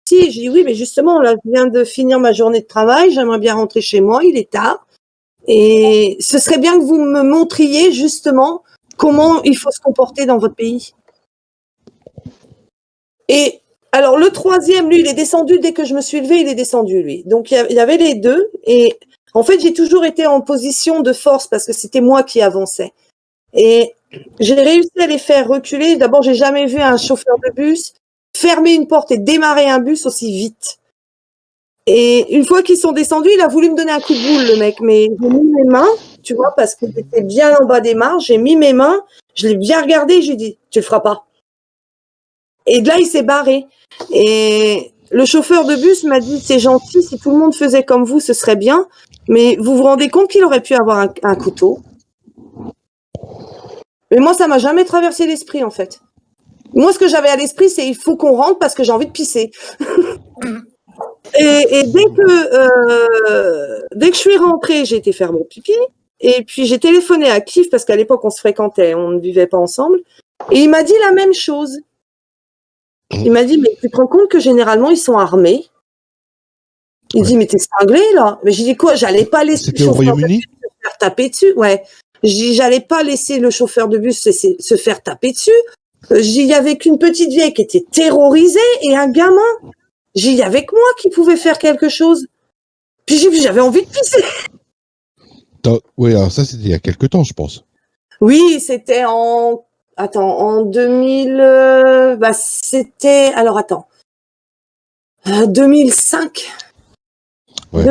Si, j'ai dit oui, mais justement, là, je viens de finir ma journée de travail, j'aimerais bien rentrer chez moi, il est tard. Et ce serait bien que vous me montriez justement comment il faut se comporter dans votre pays. Et alors, le troisième, lui, il est descendu dès que je me suis levée, il est descendu, lui. Donc, il y avait les deux. Et en fait, j'ai toujours été en position de force parce que c'était moi qui avançais. Et j'ai réussi à les faire reculer. D'abord, j'ai jamais vu un chauffeur de bus fermer une porte et démarrer un bus aussi vite. Et une fois qu'ils sont descendus, il a voulu me donner un coup de boule, le mec. Mais j'ai mis mes mains, tu vois, parce que j'étais bien en bas des marches. J'ai mis mes mains, je l'ai bien regardé et j'ai dit, tu le feras pas. Et de là, il s'est barré. Et le chauffeur de bus m'a dit, c'est gentil, si tout le monde faisait comme vous, ce serait bien. Mais vous vous rendez compte qu'il aurait pu avoir un couteau? Mais moi, ça m'a jamais traversé l'esprit, en fait. Moi, ce que j'avais à l'esprit, c'est il faut qu'on rentre parce que j'ai envie de pisser. et dès que je suis rentrée, j'ai été faire mon pipi. Et puis, j'ai téléphoné à Kif parce qu'à l'époque, on se fréquentait, on ne vivait pas ensemble. Et il m'a dit la même chose. Il m'a dit, mais tu te rends compte que généralement, ils sont armés? Il dit, mais t'es cinglé, là? Mais j'ai dit quoi? J'allais pas laisser le chauffeur de bus se faire taper dessus. Ouais. J'ai dit, j'allais pas laisser le chauffeur de bus se faire taper dessus. J'ai dit, il y avait qu'une petite vieille qui était terrorisée et un gamin. J'ai dit, il y avait que moi qui pouvait faire quelque chose. Puis j'avais envie de pisser. Oui, alors ça, c'était il y a quelque temps, je pense. Oui, c'était en 2000, c'était, alors attends, 2005. Ouais.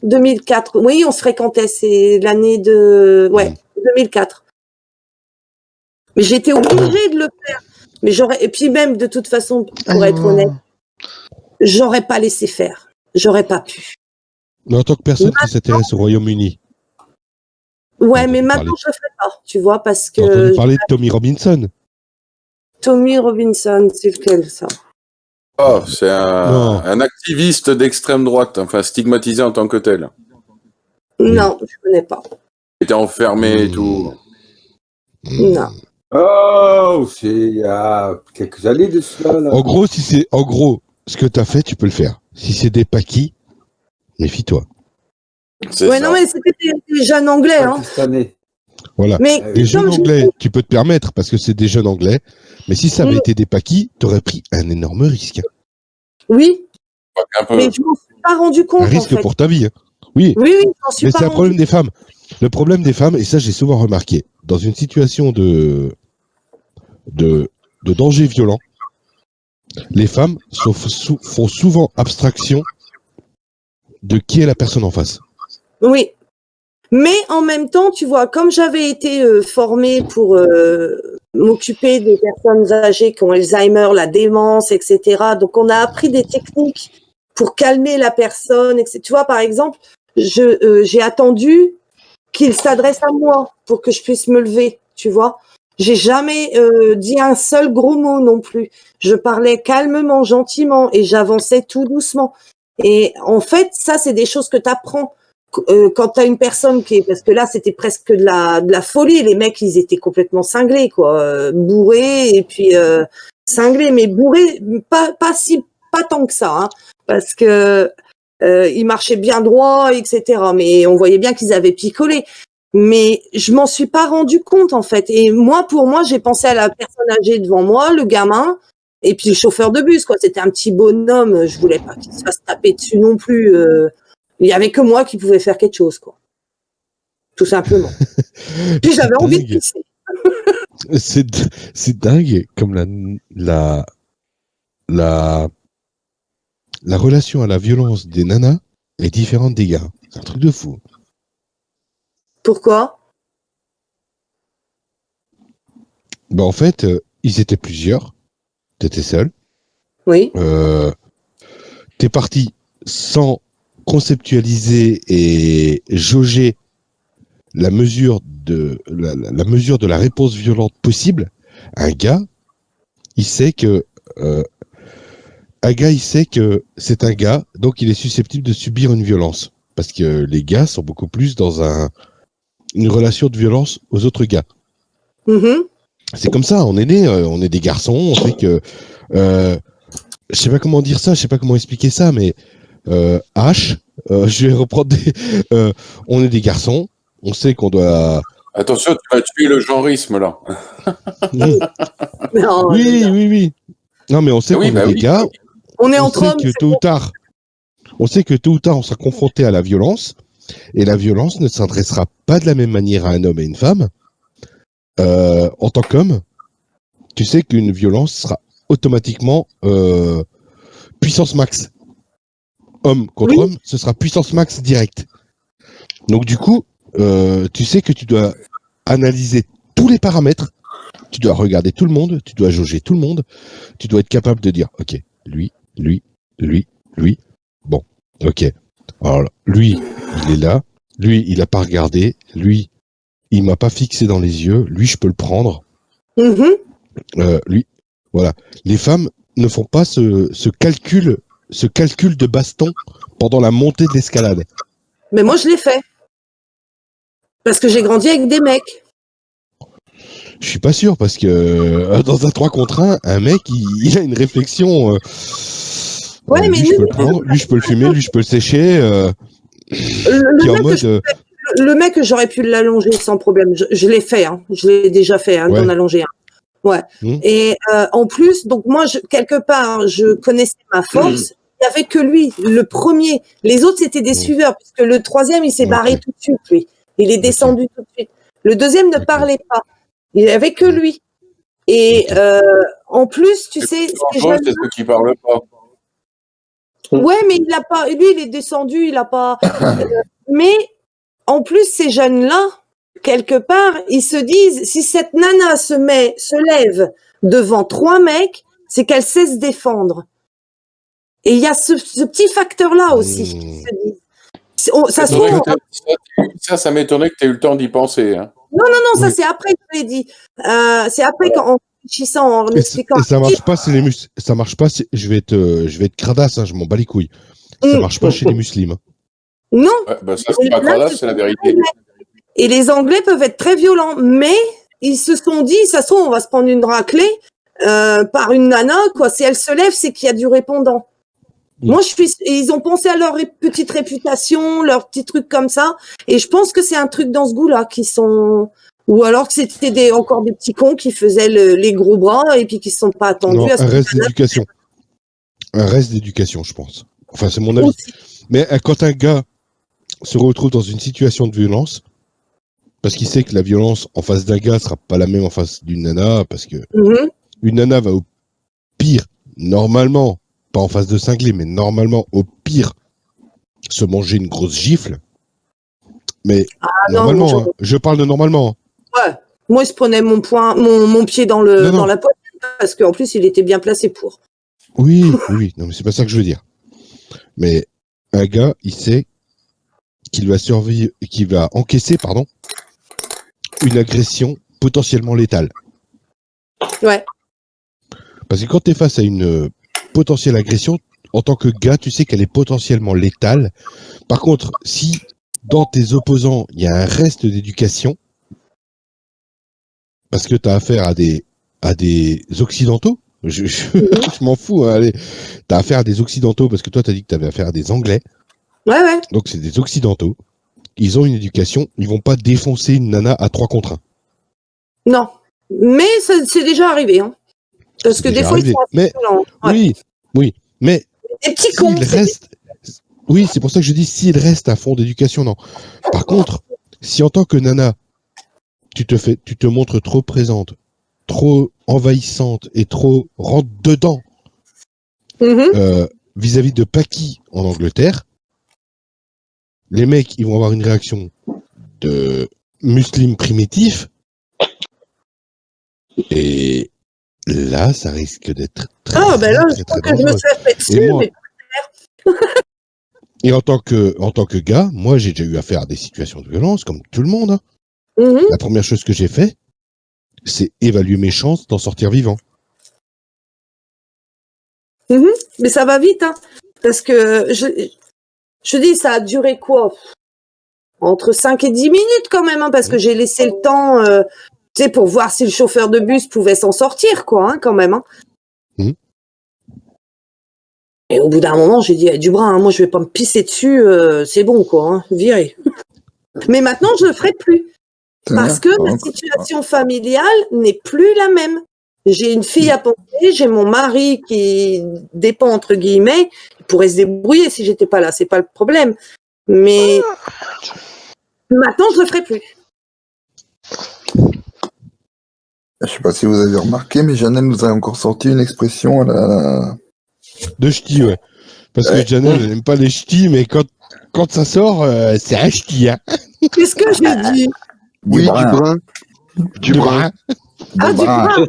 2004. Oui, on se fréquentait, c'est l'année de, 2004. Mais j'étais obligée de le faire. Mais et puis même, de toute façon, pour être honnête, j'aurais pas laissé faire. J'aurais pas pu. Mais en tant que personne qui s'intéresse au Royaume-Uni. Ouais, mais maintenant, je le ferai pas, tu vois, parce que... T'as entendu parler de Tommy Robinson? Tommy Robinson, c'est lequel, ça? Oh, c'est un activiste d'extrême droite, enfin stigmatisé en tant que tel. Non, je connais pas. Il était enfermé et tout. Non. Oh, c'est il y a quelques années de cela. Là. En gros, ce que t'as fait, tu peux le faire. Si c'est des paquis, méfie-toi. Ouais, non, mais c'était des jeunes anglais, hein. Voilà. Mais les jeunes anglais, tu peux te permettre parce que c'est des jeunes anglais. Mais si ça avait été des paquis, t'aurais pris un énorme risque. Oui. Mais je m'en suis pas rendu compte. Un risque pour ta vie. Hein. Oui. Oui, j'en suis mais pas c'est un problème des femmes. Le problème des femmes, et ça j'ai souvent remarqué, dans une situation de danger violent, les femmes font souvent abstraction de qui est la personne en face. Oui. Mais en même temps, tu vois, comme j'avais été formée pour m'occuper des personnes âgées qui ont Alzheimer, la démence, etc. Donc, on a appris des techniques pour calmer la personne, etc. Tu vois, par exemple, j'ai attendu qu'il s'adresse à moi pour que je puisse me lever, tu vois. J'ai jamais dit un seul gros mot non plus. Je parlais calmement, gentiment et j'avançais tout doucement. Et en fait, ça, c'est des choses que tu apprends. Quand t'as une personne parce que là c'était presque de la folie, les mecs ils étaient complètement cinglés quoi, bourrés et puis cinglés, mais bourrés pas tant que ça, hein, parce que ils marchaient bien droit, etc. Mais on voyait bien qu'ils avaient picolé. Mais je m'en suis pas rendu compte en fait. Et pour moi, j'ai pensé à la personne âgée devant moi, le gamin, et puis le chauffeur de bus quoi. C'était un petit bonhomme, je voulais pas qu'il se fasse taper dessus non plus. Il y avait que moi qui pouvais faire quelque chose, quoi. Tout simplement. Puis j'avais envie de pisser. C'est dingue comme la relation à la violence des nanas est différente des gars. C'est un truc de fou. Pourquoi? Bah en fait, ils étaient plusieurs. T'étais seul. Oui. T'es parti sans conceptualiser et jauger la mesure de la réponse violente possible. Un gars, il sait que c'est un gars, donc il est susceptible de subir une violence. Parce que les gars sont beaucoup plus dans une relation de violence aux autres gars. Mm-hmm. C'est comme ça, on est né, on est des garçons, on sait que je sais pas comment dire ça, je sais pas comment expliquer ça, mais H, je vais reprendre on est des garçons, on sait qu'on doit... Attention, tu vas tuer le genrisme, là. Non, oui. Non, mais on sait qu'on est des gars. On est entre hommes. On sait que tôt ou tard, on sera confronté à la violence, et la violence ne s'adressera pas de la même manière à un homme et une femme. En tant qu'homme, tu sais qu'une violence sera automatiquement puissance max. Homme contre homme, ce sera puissance max direct. Donc du coup, tu sais que tu dois analyser tous les paramètres, tu dois regarder tout le monde, tu dois jauger tout le monde, tu dois être capable de dire, ok, lui, bon, ok. Alors lui, il est là, lui, il a pas regardé, lui, il m'a pas fixé dans les yeux, lui, je peux le prendre. Lui, voilà. Les femmes ne font pas ce calcul de baston pendant la montée de l'escalade. Mais moi, je l'ai fait. Parce que j'ai grandi avec des mecs. Je suis pas sûr, parce que dans un 3 contre 1, un mec, il a une réflexion. Ouais, mais lui, je peux le prendre, lui, je peux le fumer, lui, je peux le sécher. Le mec, j'aurais pu l'allonger sans problème. Je l'ai fait, hein. Je l'ai déjà fait, hein, d'en allonger un. Ouais. Et en plus, donc moi, quelque part, je connaissais ma force. Il n'y avait que lui, le premier. Les autres, c'était des suiveurs, puisque le troisième, il s'est barré tout de suite, lui. Il est descendu tout de suite. Le deuxième ne parlait pas. Il n'y avait que lui. Et en plus, tu sais... C'est ceux qui ne parlent pas. Ouais, mais il a pas... Lui, il est descendu, il n'a pas... mais en plus, ces jeunes-là, quelque part, ils se disent, si cette nana se lève devant 3 mecs, c'est qu'elle sait se défendre. Et il y a ce petit facteur-là aussi qui se dit. Ça m'étonnait que tu aies eu le temps d'y penser. Hein. Non, ça c'est après que je l'ai dit. C'est après qu'en réfléchissant, en expliquant. Et ça marche pas, c'est les muscles. Ça marche pas, je vais être cradasse, hein, je m'en bats les couilles. Ça marche pas chez les musulmans. Non. Ouais, ça, c'est pas cradasse, c'est la vérité. Et les Anglais peuvent être très violents, mais ils se sont dit, ça se trouve, on va se prendre une raclée par une nana, quoi. Si elle se lève, c'est qu'il y a du répondant. Moi, ils ont pensé à leur petite réputation, leurs petits trucs comme ça, et je pense que c'est un truc dans ce goût-là qui sont, ou alors que c'était encore des petits cons qui faisaient les gros bras et puis qui se sont pas attendus à ce un reste d'éducation. Un reste d'éducation, je pense. Enfin, c'est mon avis. Aussi. Mais quand un gars se retrouve dans une situation de violence, parce qu'il sait que la violence en face d'un gars sera pas la même en face d'une nana, parce que une nana va au pire, normalement, pas en face de cinglé, mais normalement, au pire, se manger une grosse gifle. Mais normalement, non, je parle de normalement. Ouais. Moi, il se prenait mon pied dans la poitrine, parce qu'en plus, il était bien placé pour. Oui. Non, mais c'est pas ça que je veux dire. Mais un gars, il sait qu'il va survivre, qu'il va encaisser, une agression potentiellement létale. Ouais. Parce que quand tu es face à une potentielle agression, en tant que gars, tu sais qu'elle est potentiellement létale. Par contre, si dans tes opposants, il y a un reste d'éducation, parce que tu as affaire à des occidentaux, je m'en fous, hein, tu as affaire à des occidentaux, parce que toi, tu as dit que tu avais affaire à des Anglais. Ouais. Donc, c'est des occidentaux. Ils ont une éducation, ils vont pas défoncer une nana à 3 contre 1. Non, mais c'est déjà arrivé, hein. Parce que des fois, ils sont assez violents. Ouais. Oui, mais des petits cons. Oui, c'est pour ça que je dis s'il reste à fond d'éducation, non. Par contre, si en tant que nana, tu te montres trop présente, trop envahissante et trop rentre dedans vis-à-vis de Paki en Angleterre, les mecs, ils vont avoir une réaction de musulmans primitifs. Et là, ça risque d'être très là, je crois que je me suis fait dessus, mais... Et en tant que gars, moi, j'ai déjà eu affaire à des situations de violence, comme tout le monde. Hein. La première chose que j'ai fait, c'est évaluer mes chances d'en sortir vivant. Mais ça va vite, hein. Parce que, je dis, ça a duré quoi? Entre 5 et 10 minutes quand même, hein, parce que j'ai laissé le temps, tu sais, pour voir si le chauffeur de bus pouvait s'en sortir, quoi, hein, quand même. Hein. Et au bout d'un moment, j'ai dit, Dubrin, hein, moi, je vais pas me pisser dessus, c'est bon, quoi, hein, virez. Mais maintenant, je le ferai plus. Parce que la situation familiale n'est plus la même. J'ai une fille à penser, j'ai mon mari qui dépend, entre guillemets, il pourrait se débrouiller si j'étais pas là, c'est pas le problème. Mais maintenant, je le ferai plus. Je sais pas si vous avez remarqué, mais Janelle nous a encore sorti une expression à la... De ch'ti, ouais. Parce que Janelle, elle n'aime pas les ch'tis, mais quand ça sort, c'est un ch'ti, hein. Qu'est-ce que j'ai dit? Oui, du brin. Du brin. Ah, du brin.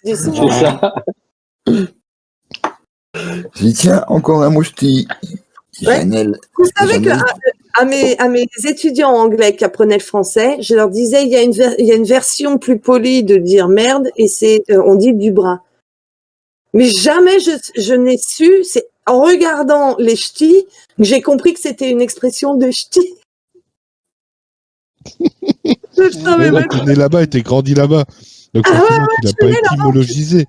C'est ça. J'ai dit, tiens, encore un mot ch'ti. Janelle. Vous savez que à mes étudiants anglais qui apprenaient le français, je leur disais, il y a une version plus polie de dire merde, et c'est, on dit du brin. Mais jamais je n'ai su, c'est en regardant les ch'tis, que j'ai compris que c'était une expression de ch'ti. T'es né là-bas et t'es grandi là-bas. Donc forcément, tu l'as pas étymologisé.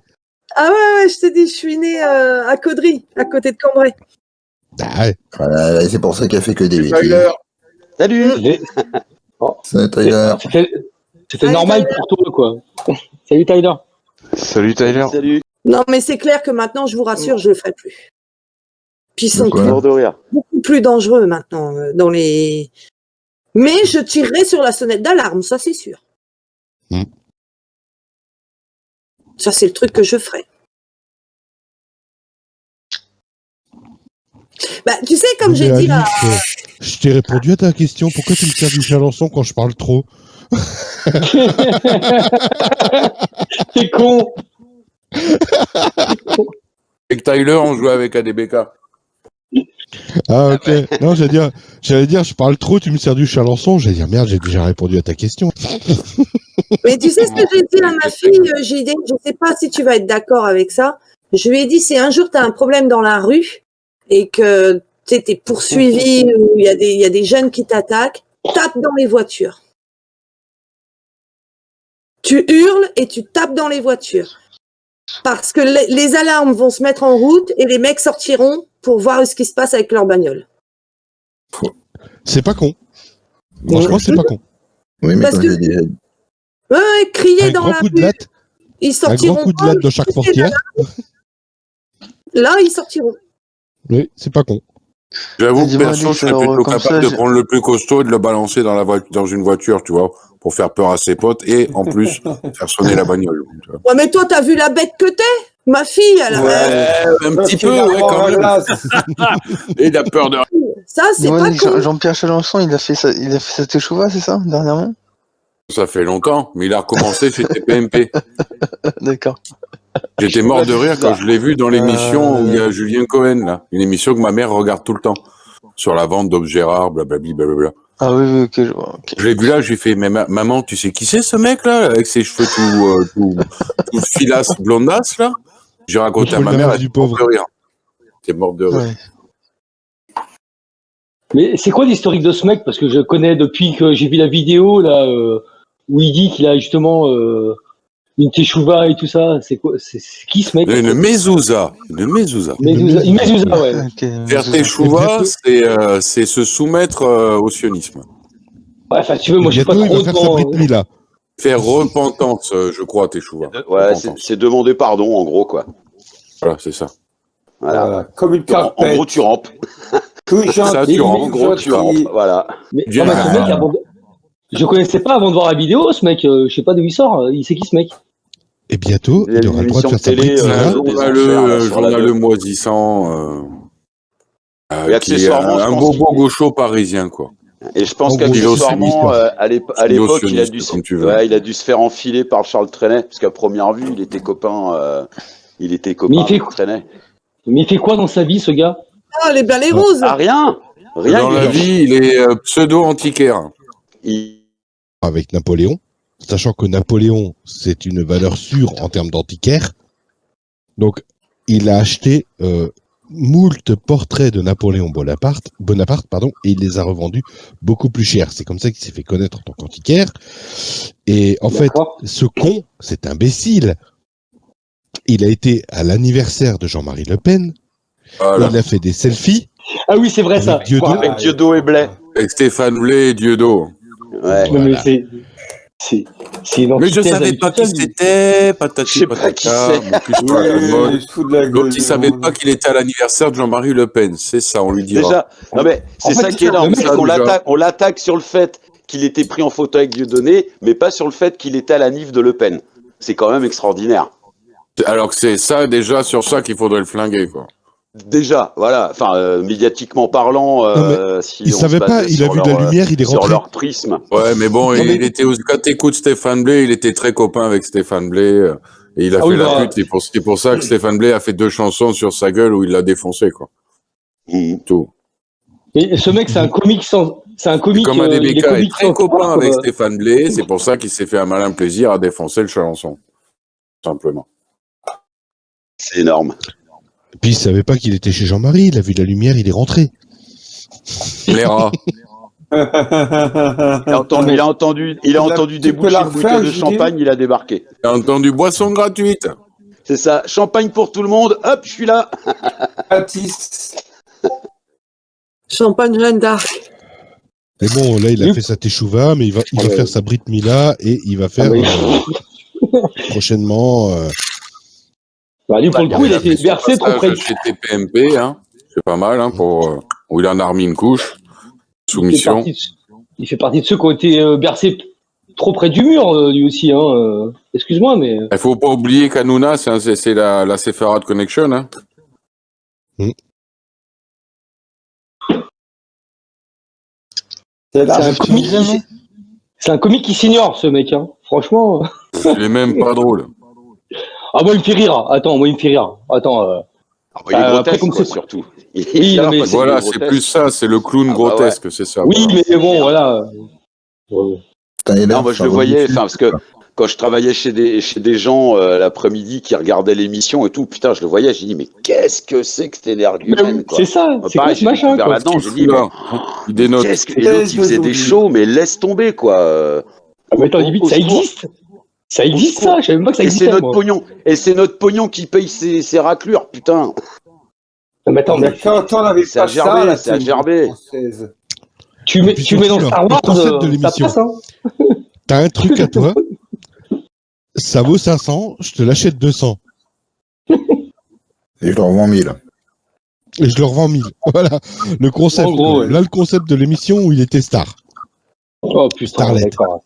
Ah ouais, je te dis, je suis née à Caudry, à côté de Cambrai. Ah ouais. Voilà, c'est pour ça qu'elle fait que des bêtises. Tyler. Salut. Salut Tyler. C'était normal pour toi, quoi. Salut Tyler. Salut Tyler. Salut. Non, mais c'est clair que maintenant, je vous rassure, je le ferai plus. Puis ils sont Mort de rire. beaucoup plus dangereux maintenant dans les. Mais je tirerai sur la sonnette d'alarme, ça c'est sûr. Ça c'est le truc que je ferai. Bah, tu sais, comme j'ai dit là. Je t'ai répondu à ta question. Pourquoi tu me sers du chalençon quand je parle trop? T'es con. Avec Tyler, on jouait avec ADBK. Ah ok. Non, j'allais dire, je parle trop, tu me sers du chalençon. J'allais dire, merde, j'ai déjà répondu à ta question. Mais tu sais ce que j'ai dit à ma fille, JD, je sais pas si tu vas être d'accord avec ça. Je lui ai dit, si un jour tu as un problème dans la rue et que tu es poursuivi ou il y a des jeunes qui t'attaquent, tape dans les voitures. Tu hurles et tu tapes dans les voitures. Parce que les alarmes vont se mettre en route et les mecs sortiront pour voir ce qui se passe avec leur bagnole. C'est pas con. Franchement, c'est pas con. Oui, mais Parce comme que- j'ai dit, Ouais, crier Un dans grand la coup de rue, latte, ils un sortiront grand coup de pas, latte dans chaque portière. Là, ils sortiront. Oui, c'est pas con. J'avoue que Dis-moi, perso, Alex, je serais alors, plutôt comme capable ça, de prendre le plus costaud et de le balancer dans une voiture, tu vois, pour faire peur à ses potes et en plus faire sonner la bagnole. Tu vois. Ouais, mais toi, t'as vu la bête que t'es? Ma fille, elle a... Un petit peu, ouais, quand même. Et il a peur de rien. Ça, c'est dis-moi, pas Alex, con. Jean-Pierre Chalençon, il a fait cette échouva, c'est ça, dernièrement? Ça fait longtemps, mais il a recommencé chez TPMP. D'accord. J'étais mort de rire quand je l'ai vu dans l'émission où il y a Julien Cohen, là. Une émission que ma mère regarde tout le temps. Sur la vente d'objets rares, blablabla, blablabla. Ah oui, ok, je vois. ok. Je l'ai vu là, j'ai fait, mais maman, tu sais qui c'est ce mec là, avec ses cheveux tout filasse, blondasse là? J'ai raconté à ma mère, elle du était morte pauvre. de rire. Elle était morte de rire. Ouais. Mais c'est quoi l'historique de ce mec? Parce que je connais depuis que j'ai vu la vidéo là où il dit qu'il a justement une teshuva et tout ça. C'est quoi? C'est qui ce mec? Une mezouza. Une mezouza. Une mezouza, ouais. Ok, Faire teshuva, c'est se soumettre au sionisme. Ouais, enfin, tu veux, moi, je suis pas Bientôt, il trop va faire sa dans. Brit Mila. Faire repentance, je crois, teshuva. Ouais, Repentance. c'est demander pardon, en gros, quoi. Voilà, c'est ça. Voilà. Voilà, comme une En carpette. gros, tu rampes. Tout Ça, gentil, tu rentres. En gros, tu rampes. Voilà. Mais, Bien. non, mais ce mec, je connaissais pas avant de voir la vidéo, ce mec. Je sais pas d'où il sort. Il sait qui ce mec? Et bientôt, Il y a il aura une le droit de émission faire sa de télé, Brit C'est un Mila. des journaleux, enchères, là, sur la journaleux deux. moisissant, Et qui est accessoirement, je un pense beau qu'il- gaucho parisien, quoi. Et je pense En gros, qu'accessoirement, sioniste, à l'époque, il a dû comme tu veux. ouais, il a dû se faire enfiler par Charles Trenet, parce qu'à première vue, il était copain Mais il avec fait- Trenet. Mais il fait quoi dans sa vie, ce gars? Ah, les belles et roses. Ah, rien! Dans la vie, il est pseudo-antiquaire. Il- Avec Napoléon, sachant que Napoléon, c'est une valeur sûre en termes d'antiquaire. Donc, il a acheté moult portraits de Napoléon Bonaparte, et il les a revendus beaucoup plus cher. C'est comme ça qu'il s'est fait connaître en tant qu'antiquaire. Et en fait, D'accord. ce con, cet imbécile, il a été à l'anniversaire de Jean-Marie Le Pen, Voilà. Il a fait des selfies. Ah oui, c'est vrai ça. Avec Dieudo. Je me rappelle. Avec Dieudo et Blais. Avec Stéphane Blais et Dieudo. Ouais. Non, mais c'est une Mais je antithèse à savais lui pas tout qui seul, lui. c'était, patati Je sais pas qui patata. c'est. Bon, plus je parle de mode. Il se fout de la gueule. L'autre, il savait pas qu'il était à l'anniversaire de Jean-Marie Le Pen. C'est ça, on lui dira. Déjà, non mais c'est En fait, ça qui est le énorme, mec, c'est ça, qu'on déjà. l'attaque sur le fait qu'il était pris en photo avec Dieudonné, mais pas sur le fait qu'il était à la nif de Le Pen. C'est quand même extraordinaire. Alors que c'est ça, déjà, sur ça qu'il faudrait le flinguer, quoi. Déjà, voilà, enfin, médiatiquement parlant, si Il on savait se pas, basait il a sur vu la lumière, il est sur rentré. leur prisme. Ouais, mais bon, Non, mais- il était, quand t'écoutes Stéphane Blais, il était très copain avec Stéphane Blais, et il a Ah fait oui, la bah. pute, et c'est pour ça que Stéphane Blais a fait 2 chansons sur sa gueule où il l'a défoncé, quoi. Tout. Et ce mec, c'est un comique sans. C'est un comique. Comme un il est DBK est comique très sans copain savoir, avec quoi. Stéphane Blais, c'est pour ça qu'il s'est fait un malin plaisir à défoncer le chanson. Simplement. C'est énorme. Puis il savait pas qu'il était chez Jean-Marie. Il a vu la lumière, il est rentré. Les rats. Il a entendu Tu des peux la bouteilles refaire, de JD? champagne, il a débarqué. J'ai entendu boisson gratuite. C'est ça, champagne pour tout le monde, hop, je suis là. Baptiste. Champagne Jeanne d'Arc. Mais bon, là, il a Oui. fait sa teshuva, mais il va faire sa Brit Mila et il va faire Ah, prochainement. Bah, lui, pour le coup, il a été fait son bercé trop passage près. chez TPMP, hein. C'est pas mal, hein, pour, où il en a remis une couche. Soumission. Il fait partie de ceux qui ont été bercés trop près du mur, lui aussi. Hein. Excuse-moi, mais. Il faut pas oublier qu'Hanouna, c'est la Sephirot Connection, hein. C'est là. C'est un comique qui s'ignore, ce mec. Hein. Franchement. Il est même pas drôle. Ah, moi, il me fait rire. Attends, moi, il me fait rire. Attends. Il est Après, grotesque, comme quoi, c'est- surtout. Oui, non, mais Voilà, c'est plus ça, c'est le clown Ah, bah grotesque, c'est ça. Oui, voilà. mais bon, voilà. Putain, et là, Non, moi je ça le voyais, rebondit. enfin parce que quand je travaillais chez des gens l'après-midi qui regardaient l'émission et tout, putain, je le voyais, j'ai dit mais qu'est-ce que c'est que cet énergumène, quoi. C'est ça. C'est quoi Pareil, ce j'ai machin, découvert quoi. là-dedans, j'ai dit Là, il dénote. qu'est-ce que... Et l'autre il faisait des shows, mais laisse tomber, quoi. Ah, mais attends, limite, Au ça secours. existe. Ça existe, secours. ça. Je savais même pas que ça Et c'est existait, notre moi. pognon. Et c'est notre pognon qui paye ses raclures, putain. Non, mais attends, mais Quand on n'avait C'est à pas gerber, ça, la c'est à télévision gerber. française. tu mets, puis tu mets dans surtout, Star le Wars, concept de ça l'émission. passe, hein. T'as un truc à toi, ça vaut 500, je te l'achète 200. Et je leur vends 1000. Et je le revends 1000. Voilà. Le concept. En gros, ouais. Là, le concept de l'émission où il était star. Oh putain, Starlet. d'accord.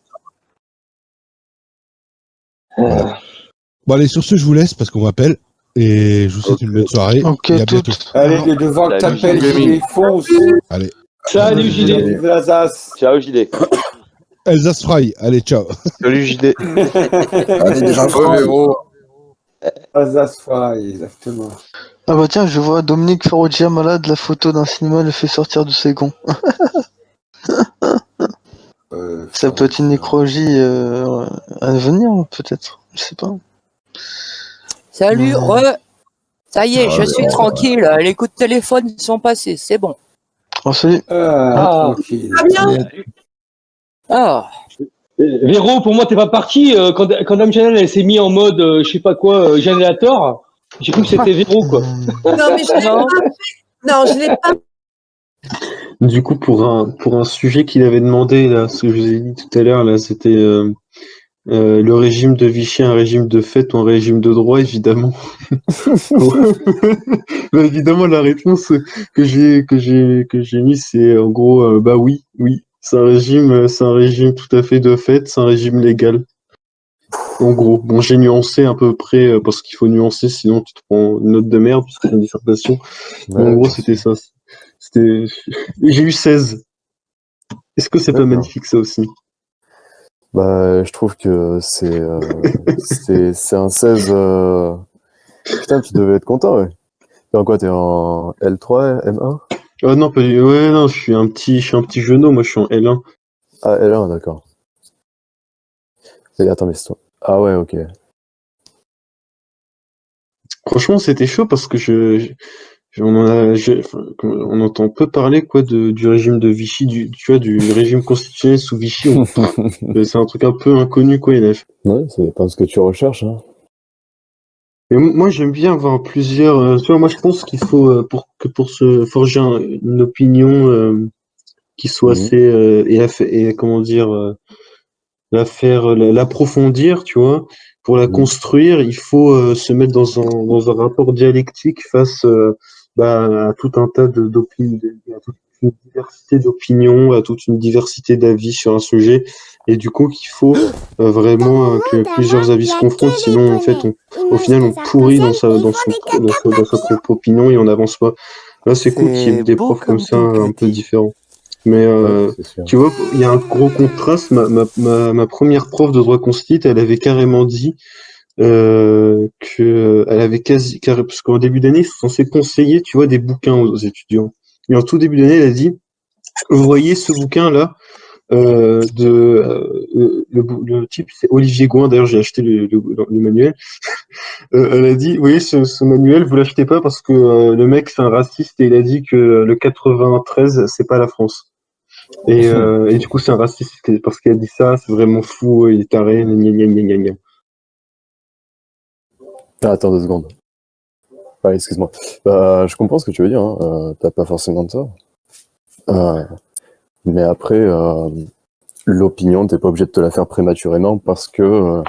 Voilà. Bon, allez, sur ce, je vous laisse parce qu'on m'appelle. Et je vous souhaite une bonne soirée. Ok, et à bientôt. toutes. Allez, de devant que Salut, t'appelles, Jérémy. JD, fonce. Salut, JD. Vive l'Alsace. Ciao, JD. Elsace Fry. Allez, ciao. Salut JD. Allez, déjà, Ouais, France. Véro. Alsace Fry, exactement. Ah bah tiens, je vois Dominique Farrugia malade, la photo d'un cinéma le fait sortir de ses gonds. Ça peut être une nécrologie à venir, peut-être. Je sais pas. Salut, ça y est, je Ah, suis ouais. tranquille. Les coups de téléphone sont passés, c'est bon. Oh, salut. Ah. Tranquille. Très bien. Ah, Véro, pour moi, t'es pas parti. Quand Dame Chanel, elle s'est mise en mode, je sais pas quoi, Jeanne à tort, j'ai cru que c'était Véro, quoi. Non, mais je l'ai Non. pas fait. Non, je l'ai pas. Du coup, pour un sujet qu'il avait demandé, là, ce que je vous ai dit tout à l'heure, là, c'était le régime de Vichy, un régime de fait ou un régime de droit, évidemment. Bah, évidemment, la réponse que j'ai mis, c'est en gros, bah oui, c'est un régime tout à fait de fait, c'est un régime légal. En gros, bon, j'ai nuancé à peu près parce qu'il faut nuancer, sinon tu te prends une note de merde parce que c'est une dissertation. Mais en gros, c'était ça. C'était, j'ai eu 16. Est-ce que c'est pas D'accord. magnifique ça aussi? Bah, je trouve que c'est un 16. Putain, tu devais être content, ouais. T'es en quoi? T'es en L3, M1? Ah non, pas du... Ouais, non, je suis un petit genou, moi je suis en L1. Ah, L1, d'accord. Et attends, mais c'est toi. Ah ouais, ok. Franchement, c'était chaud parce que on entend peu parler quoi du régime de Vichy, tu vois, du régime constitutionnel sous Vichy. C'est un truc un peu inconnu quoi, il a fait. Ouais, ça dépend de ce que tu recherches, hein. Mais moi, j'aime bien avoir plusieurs. Tu vois, moi, je pense qu'il faut pour se forger une opinion qui soit Mhm. assez et comment dire l'approfondir, tu vois. Pour la Mhm. construire, il faut se mettre dans un rapport dialectique face à tout un tas d'opinions, à toute une diversité d'opinions, à toute une diversité d'avis sur un sujet. Et du coup, qu'il faut vraiment que plusieurs avis se confrontent, sinon, en fait, au final, on pourrit dans sa propre opinion et on n'avance pas. Là, c'est cool qu'il y ait C'est des beau profs comme comme ça, tout, un peu Cléty. différents. Mais Ouais, c'est sûr. tu vois, il y a un gros contraste. Ma première prof de droit constit, elle avait carrément dit que elle avait parce qu'en début d'année, ils sont censés conseiller, tu vois, des bouquins aux étudiants. Et en tout début d'année, elle a dit, vous voyez ce bouquin-là le type, c'est Olivier Gouin. D'ailleurs, j'ai acheté le manuel. Elle a dit, vous voyez ce manuel, vous l'achetez pas parce que le mec c'est un raciste et il a dit que le 93 c'est pas la France. Et du coup, c'est un raciste parce qu'il a dit ça, c'est vraiment fou, il est taré, gna gna gna gna gna. Ah, attends 2 secondes. Ouais, excuse-moi. Bah, je comprends ce que tu veux dire, hein. T'as pas forcément de tort. Euh, mais après, l'opinion, t'es pas obligé de te la faire prématurément parce que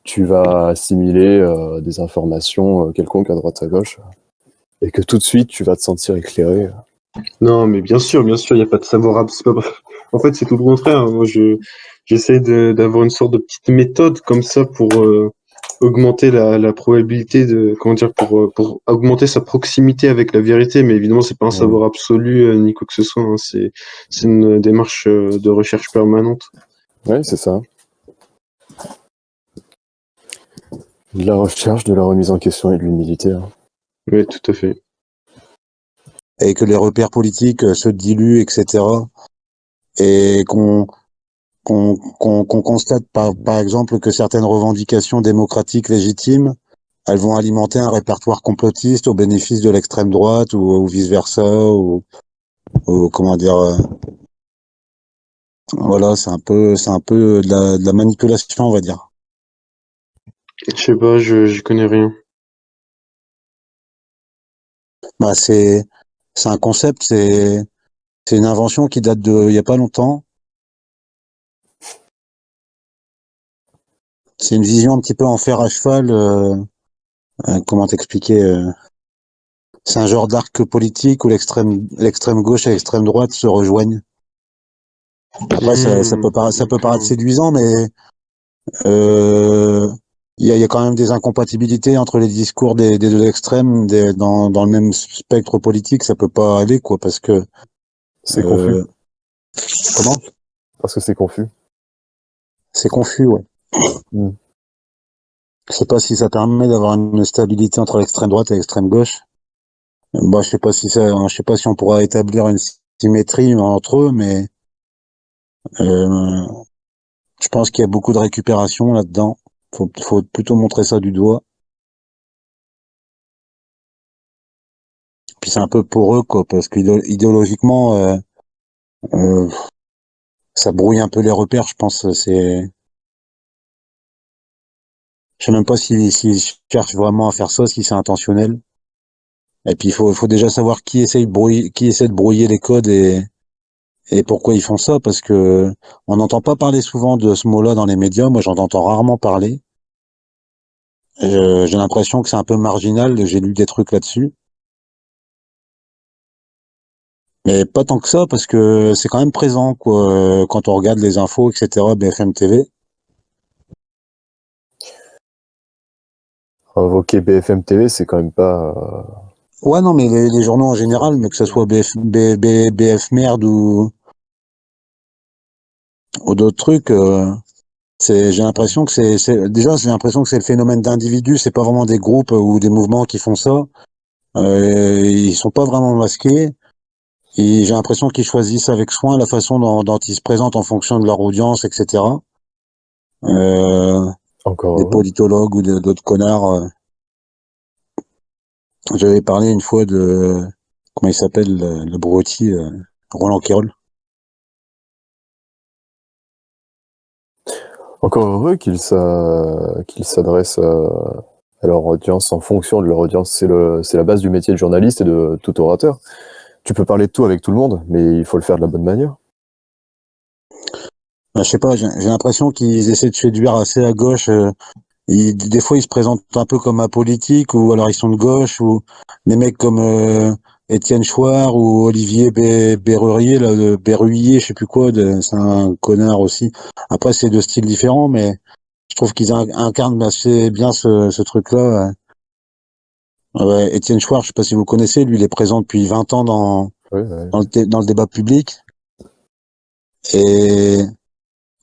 tu vas assimiler des informations quelconques à droite à gauche et que tout de suite tu vas te sentir éclairé. Non, mais bien sûr, il n'y a pas de savoir. C'est pas... En fait, c'est tout le contraire, hein. Moi, j'essaie d'avoir une sorte de petite méthode comme ça pour augmenter la probabilité de, comment dire, pour augmenter sa proximité avec la vérité. Mais évidemment, c'est pas un Ouais, savoir absolu ni quoi que ce soit, hein. C'est une démarche de recherche permanente. ouais, c'est ça. De la recherche, de la remise en question et de l'humilité, hein. Oui, tout à fait. Et que les repères politiques se diluent, etc. Et qu'on constate par exemple que certaines revendications démocratiques légitimes, elles vont alimenter un répertoire complotiste au bénéfice de l'extrême droite ou vice versa ou comment dire voilà, c'est un peu de la manipulation, on va dire. Je sais pas, je connais rien. Bah c'est un concept, c'est une invention qui date de il y a pas longtemps. C'est une vision un petit peu en fer à cheval. Comment t'expliquer c'est un genre d'arc politique où l'extrême gauche et l'extrême droite se rejoignent. Après, ça peut paraître D'accord. séduisant, mais euh, il y a quand même des incompatibilités entre les discours des deux extrêmes dans le même spectre politique. Ça peut pas aller, quoi, parce que C'est confus. comment Parce que c'est confus. c'est confus, ouais. Mm. Je sais pas si ça permet d'avoir une stabilité entre l'extrême droite et l'extrême gauche. Bah, je sais pas si on pourra établir une symétrie entre eux, mais euh, je pense qu'il y a beaucoup de récupération là-dedans. Faut plutôt montrer ça du doigt. Puis c'est un peu pour eux, quoi, parce qu'idéologiquement, euh, ça brouille un peu les repères, je pense. Je sais même pas si je cherche vraiment à faire ça, si c'est intentionnel. Et puis faut déjà savoir qui essaie de brouiller les codes et pourquoi ils font ça, parce que on n'entend pas parler souvent de ce mot-là dans les médias. Moi, j'en entends rarement parler. J'ai l'impression que c'est un peu marginal. J'ai lu des trucs là-dessus. Mais pas tant que ça, parce que c'est quand même présent, quoi. Quand on regarde les infos, etc., BFM TV. Invoquer BFM TV, c'est quand même pas. Ouais, non, mais les journaux en général, mais que ce soit BF Merde ou d'autres trucs, j'ai l'impression que déjà, j'ai l'impression que c'est le phénomène d'individus, c'est pas vraiment des groupes ou des mouvements qui font ça. Ils sont pas vraiment masqués. Et j'ai l'impression qu'ils choisissent avec soin la façon dont ils se présentent en fonction de leur audience, etc. Encore Des heureux. politologues ou d'autres connards. J'avais parlé une fois de comment il s'appelle le brouti Roland Quérol. Encore heureux qu'il s'adresse à leur audience en fonction de leur audience. C'est la base du métier de journaliste et de tout orateur. Tu peux parler de tout avec tout le monde, mais il faut le faire de la bonne manière. Je sais pas, j'ai l'impression qu'ils essaient de séduire assez à gauche. Des fois, ils se présentent un peu comme apolitiques, ou alors ils sont de gauche, ou des mecs comme Étienne Chouard ou Olivier Berruyer, là, Berruyer, je sais plus quoi, c'est un connard aussi. Après, c'est deux styles différents, mais je trouve qu'ils incarnent assez bien ce truc-là. Ouais, Étienne Chouard, je sais pas si vous connaissez, lui, il est présent depuis 20 ans dans le débat public. Et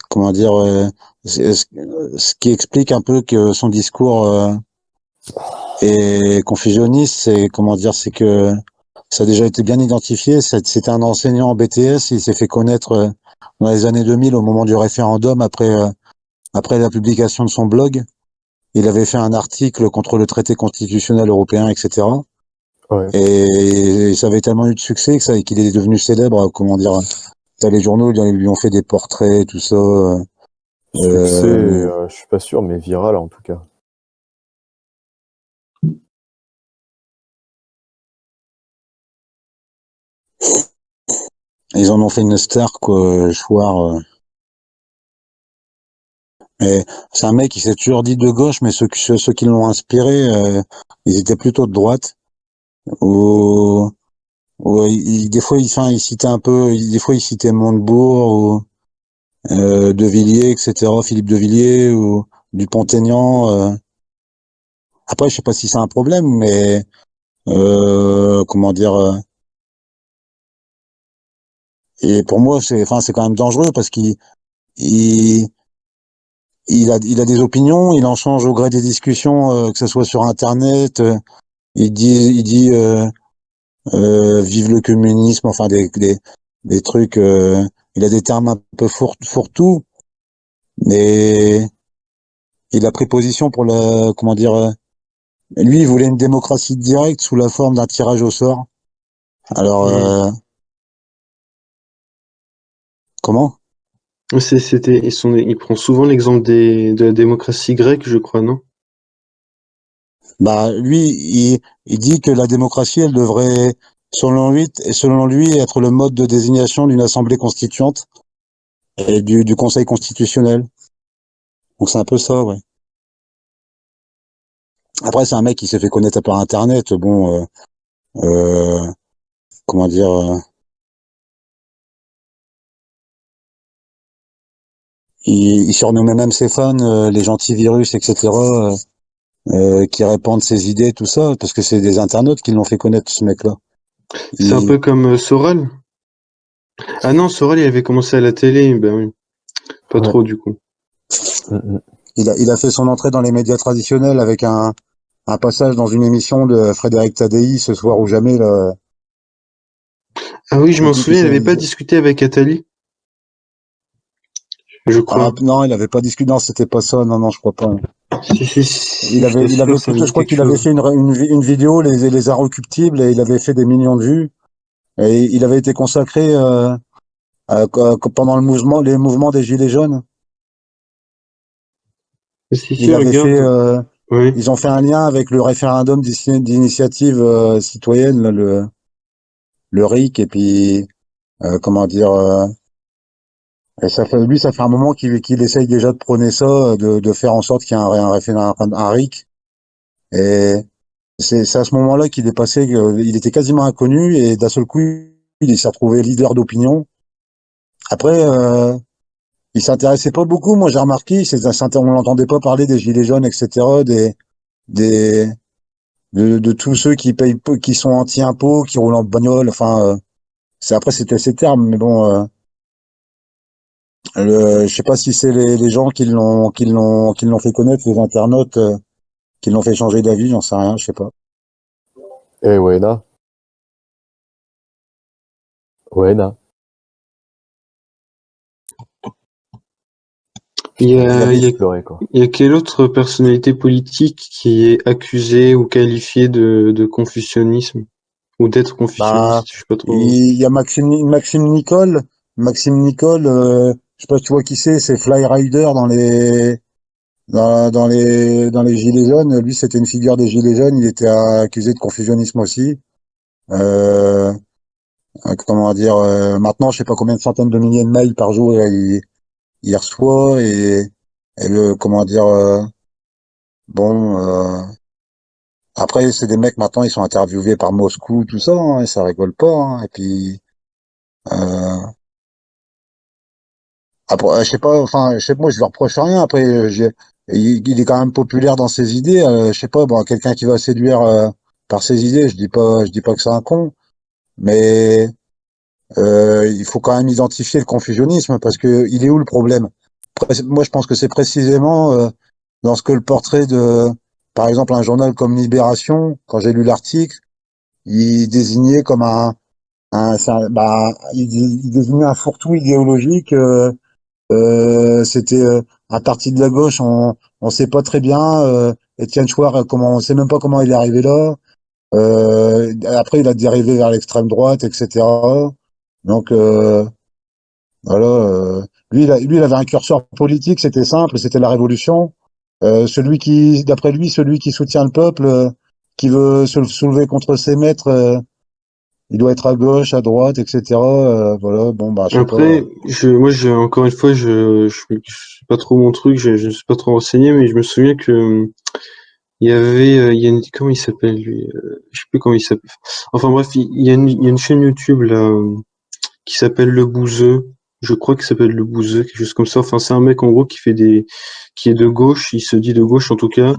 comment dire, ce qui explique un peu que son discours est confusionniste, c'est comment dire, c'est que ça a déjà été bien identifié. C'était un enseignant en BTS, il s'est fait connaître dans les années 2000 au moment du référendum après la publication de son blog. Il avait fait un article contre le traité constitutionnel européen, etc. Ouais. Et ça avait tellement eu de succès qu'il est devenu célèbre, comment dire. T'as les journaux, ils lui ont fait des portraits, tout ça. Succès, je suis pas sûr, mais viral en tout cas. Ils en ont fait une star, quoi, Chouard. Et c'est un mec qui s'est toujours dit de gauche, mais ceux qui l'ont inspiré, ils étaient plutôt de droite. Des fois, il citait un peu, des fois, il citait Montebourg ou De Villiers, etc., Philippe de Villiers ou Dupont-Aignan. Après, je sais pas si c'est un problème, mais comment dire. Et pour moi, c'est quand même dangereux parce il a des opinions, il en change au gré des discussions, que ce soit sur Internet. Il dit vive le communisme, enfin des trucs. Il a des termes un peu fourre-tout, mais il a pris position pour comment dire. Lui, il voulait une démocratie directe sous la forme d'un tirage au sort. Alors, comment? Il prend souvent l'exemple de la démocratie grecque, je crois, non? Bah, lui, il dit que la démocratie, elle devrait, selon lui, être le mode de désignation d'une assemblée constituante et du Conseil constitutionnel. Donc c'est un peu ça, ouais. Après, c'est un mec qui s'est fait connaître par Internet. Bon, comment dire. Il surnommait même ses fans les gentils virus, etc. Qui répandent ses idées, tout ça, parce que c'est des internautes qui l'ont fait connaître, ce mec-là. C'est un peu comme Sorel. Ah non, Sorel, il avait commencé à la télé, ben oui. Pas trop, du coup. Il a fait son entrée dans les médias traditionnels avec un passage dans une émission de Frédéric Tadei, Ce soir ou jamais, là. Ah oui, je m'en souviens, il avait pas discuté avec Attali. Je crois. Ah, non, il avait pas discuté. Non, c'était pas ça. Non, je crois pas. Si, je crois qu'il avait fait une vidéo, les inrecuptibles, et il avait fait des millions de vues. Et il avait été consacré pendant les mouvements des Gilets jaunes. Il avait fait. Oui. Ils ont fait un lien avec le référendum d'initiative citoyenne, là, le RIC, et puis comment dire. Et ça fait un moment qu'il essaye déjà de prôner ça, de faire en sorte qu'il y ait un référendum, un RIC. Et c'est à ce moment-là qu'il est passé, il était quasiment inconnu, et d'un seul coup, il s'est retrouvé leader d'opinion. Après, il s'intéressait pas beaucoup. Moi, j'ai remarqué, on l'entendait pas parler des gilets jaunes, etc., de tous ceux qui sont anti-impôts, qui roulent en bagnole. Enfin, après, c'était ces termes, mais bon, je sais pas si c'est les gens qui l'ont fait connaître, les internautes, qui l'ont fait changer d'avis, j'en sais rien, je sais pas. Eh, Wena. Il y a quelle autre personnalité politique qui est accusée ou qualifiée de confucianisme ou d'être confucianiste, je sais pas trop. Il y a Maxime Nicole. Maxime Nicole, je sais pas si tu vois qui c'est Fly Rider dans les dans les Gilets jaunes, lui, c'était une figure des Gilets jaunes. Il était accusé de confusionnisme aussi. Euh, Comment dire, maintenant, je sais pas combien de centaines de milliers de mails par jour il reçoit comment dire, bon, après, c'est des mecs maintenant, ils sont interviewés par Moscou, tout ça, hein, et ça rigole pas, hein, et puis, euh, après, je sais pas, enfin, je sais pas, moi, je lui reproche rien, après, il est quand même populaire dans ses idées, je sais pas, bon, quelqu'un qui va séduire, par ses idées, je dis pas que c'est un con, mais, il faut quand même identifier le confusionnisme parce que il est où le problème? Moi, je pense que c'est précisément dans ce que le portrait de, par exemple, un journal comme Libération, quand j'ai lu l'article, il désignait comme il désignait un fourre-tout idéologique. C'était un parti de la gauche, on sait pas très bien. Étienne Chouard, on sait même pas comment il est arrivé là. Après, il a dérivé vers l'extrême droite, etc. Donc voilà, lui, il avait un curseur politique, c'était simple, c'était la révolution. D'après lui, celui qui soutient le peuple, qui veut se soulever contre ses maîtres, il doit être à gauche, à droite, etc. Voilà, bon, bah, je sais pas. Après, moi, encore une fois, je sais pas trop mon truc, je suis pas trop renseigné, mais je me souviens que il y avait, comment il s'appelle lui, je sais plus comment il s'appelle. Enfin bref, il y a une chaîne YouTube là qui s'appelle Le Bouzeux. Je crois qu'il s'appelle Le Bouzeux, quelque chose comme ça. Enfin, c'est un mec en gros qui est de gauche, il se dit de gauche en tout cas,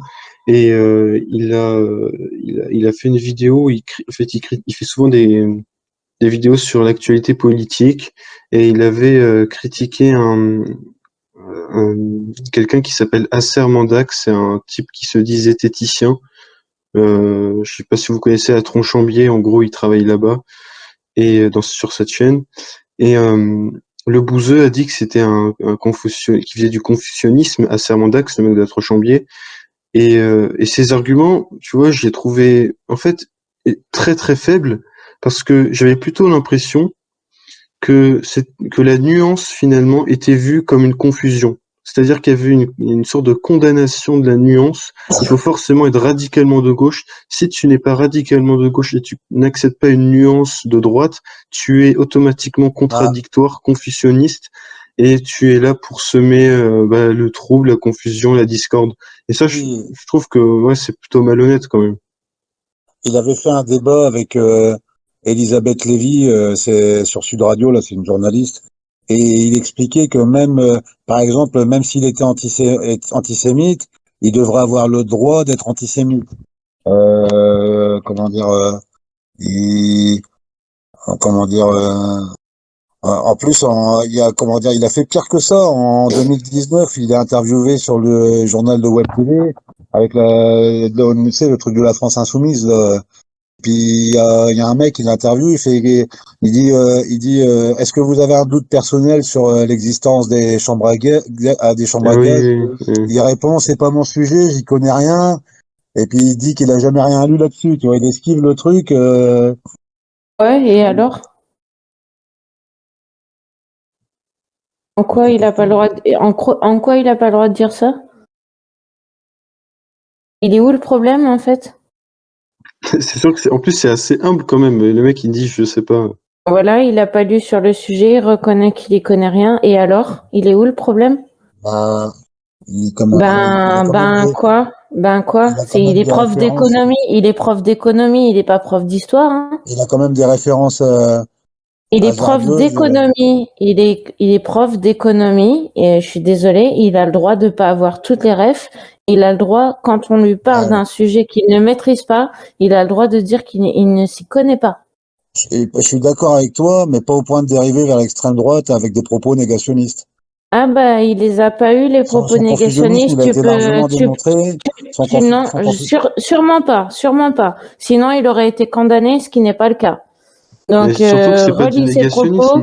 et il a fait une vidéo. Il fait souvent des vidéos sur l'actualité politique, et il avait critiqué quelqu'un qui s'appelle Acer Mandak. C'est un type qui se dit zététicien. Je sais pas si vous connaissez à Tronchambier, en gros, il travaille là-bas et sur cette chaîne. Et le Bouzeux a dit que c'était qui faisait du confucianisme à Sermandax, le mec de la Tronchambier. Et ses arguments, tu vois, je les trouvais en fait très très faibles, parce que j'avais plutôt l'impression que la nuance finalement était vue comme une confusion. C'est-à-dire qu'il y avait une sorte de condamnation de la nuance. Il faut forcément être radicalement de gauche. Si tu n'es pas radicalement de gauche et tu n'acceptes pas une nuance de droite, tu es automatiquement contradictoire, confucionniste, et tu es là pour semer le trouble, la confusion, la discorde. Et ça, je trouve que ouais, c'est plutôt malhonnête quand même. Il avait fait un débat avec Elisabeth Lévy, c'est sur Sud Radio, là, c'est une journaliste, et il expliquait que même, par exemple, même s'il était antisémite, il devrait avoir le droit d'être antisémite. Comment dire, comment dire, en plus, il a fait pire que ça. En 2019, il est interviewé sur le journal de Web TV avec tu sais, le truc de la France Insoumise, là. Puis il y a un mec qui l'interviewe, il dit, est-ce que vous avez un doute personnel sur l'existence des chambres à gaz, Il répond, c'est pas mon sujet, j'y connais rien. Et puis il dit qu'il a jamais rien lu là-dessus. Tu vois, il esquive le truc. Ouais, et alors? En quoi il a pas le droit en quoi il a pas le droit de dire ça? Il est où le problème en fait? C'est sûr que en plus c'est assez humble quand même. Le mec il dit je sais pas. Voilà, il a pas lu sur le sujet, il reconnaît qu'il y connaît rien, et alors? Il est où le problème? Quoi? Il est prof d'économie, il est pas prof d'histoire, hein. Il a quand même des références. Il est prof d'économie, il est prof d'économie, et je suis désolée, il a le droit de pas avoir toutes les refs. Il a le droit, quand on lui parle d'un sujet qu'il ne maîtrise pas, il a le droit de dire qu'il ne s'y connaît pas. Je suis d'accord avec toi, mais pas au point de dériver vers l'extrême droite avec des propos négationnistes. Ah bah, il les a pas eu, les propos négationnistes. Sûrement pas. Sinon, il aurait été condamné, ce qui n'est pas le cas. Donc, relis ses propos.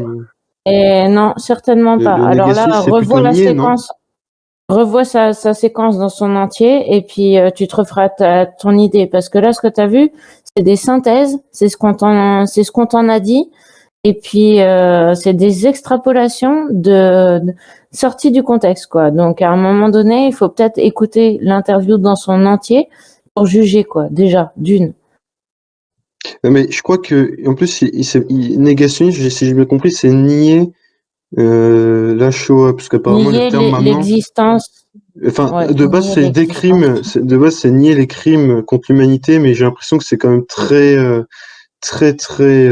Et non, certainement pas. Alors là, revois la séquence. Revois sa séquence dans son entier, et puis tu te referas ton idée, parce que là, ce que tu as vu, c'est des synthèses, c'est ce qu'on t'en a dit, Et puis, c'est des extrapolations sorties du contexte, quoi. Donc, à un moment donné, il faut peut-être écouter l'interview dans son entier pour juger, quoi. Déjà, d'une. Mais je crois que, en plus, négationniste, si j'ai bien compris, c'est nier la Shoah, parce qu'apparemment le Nier terme maintenant, l'existence. enfin, Ouais, de base nier c'est des crimes, l'existence. de base c'est nier les crimes contre l'humanité, mais j'ai l'impression que c'est quand même très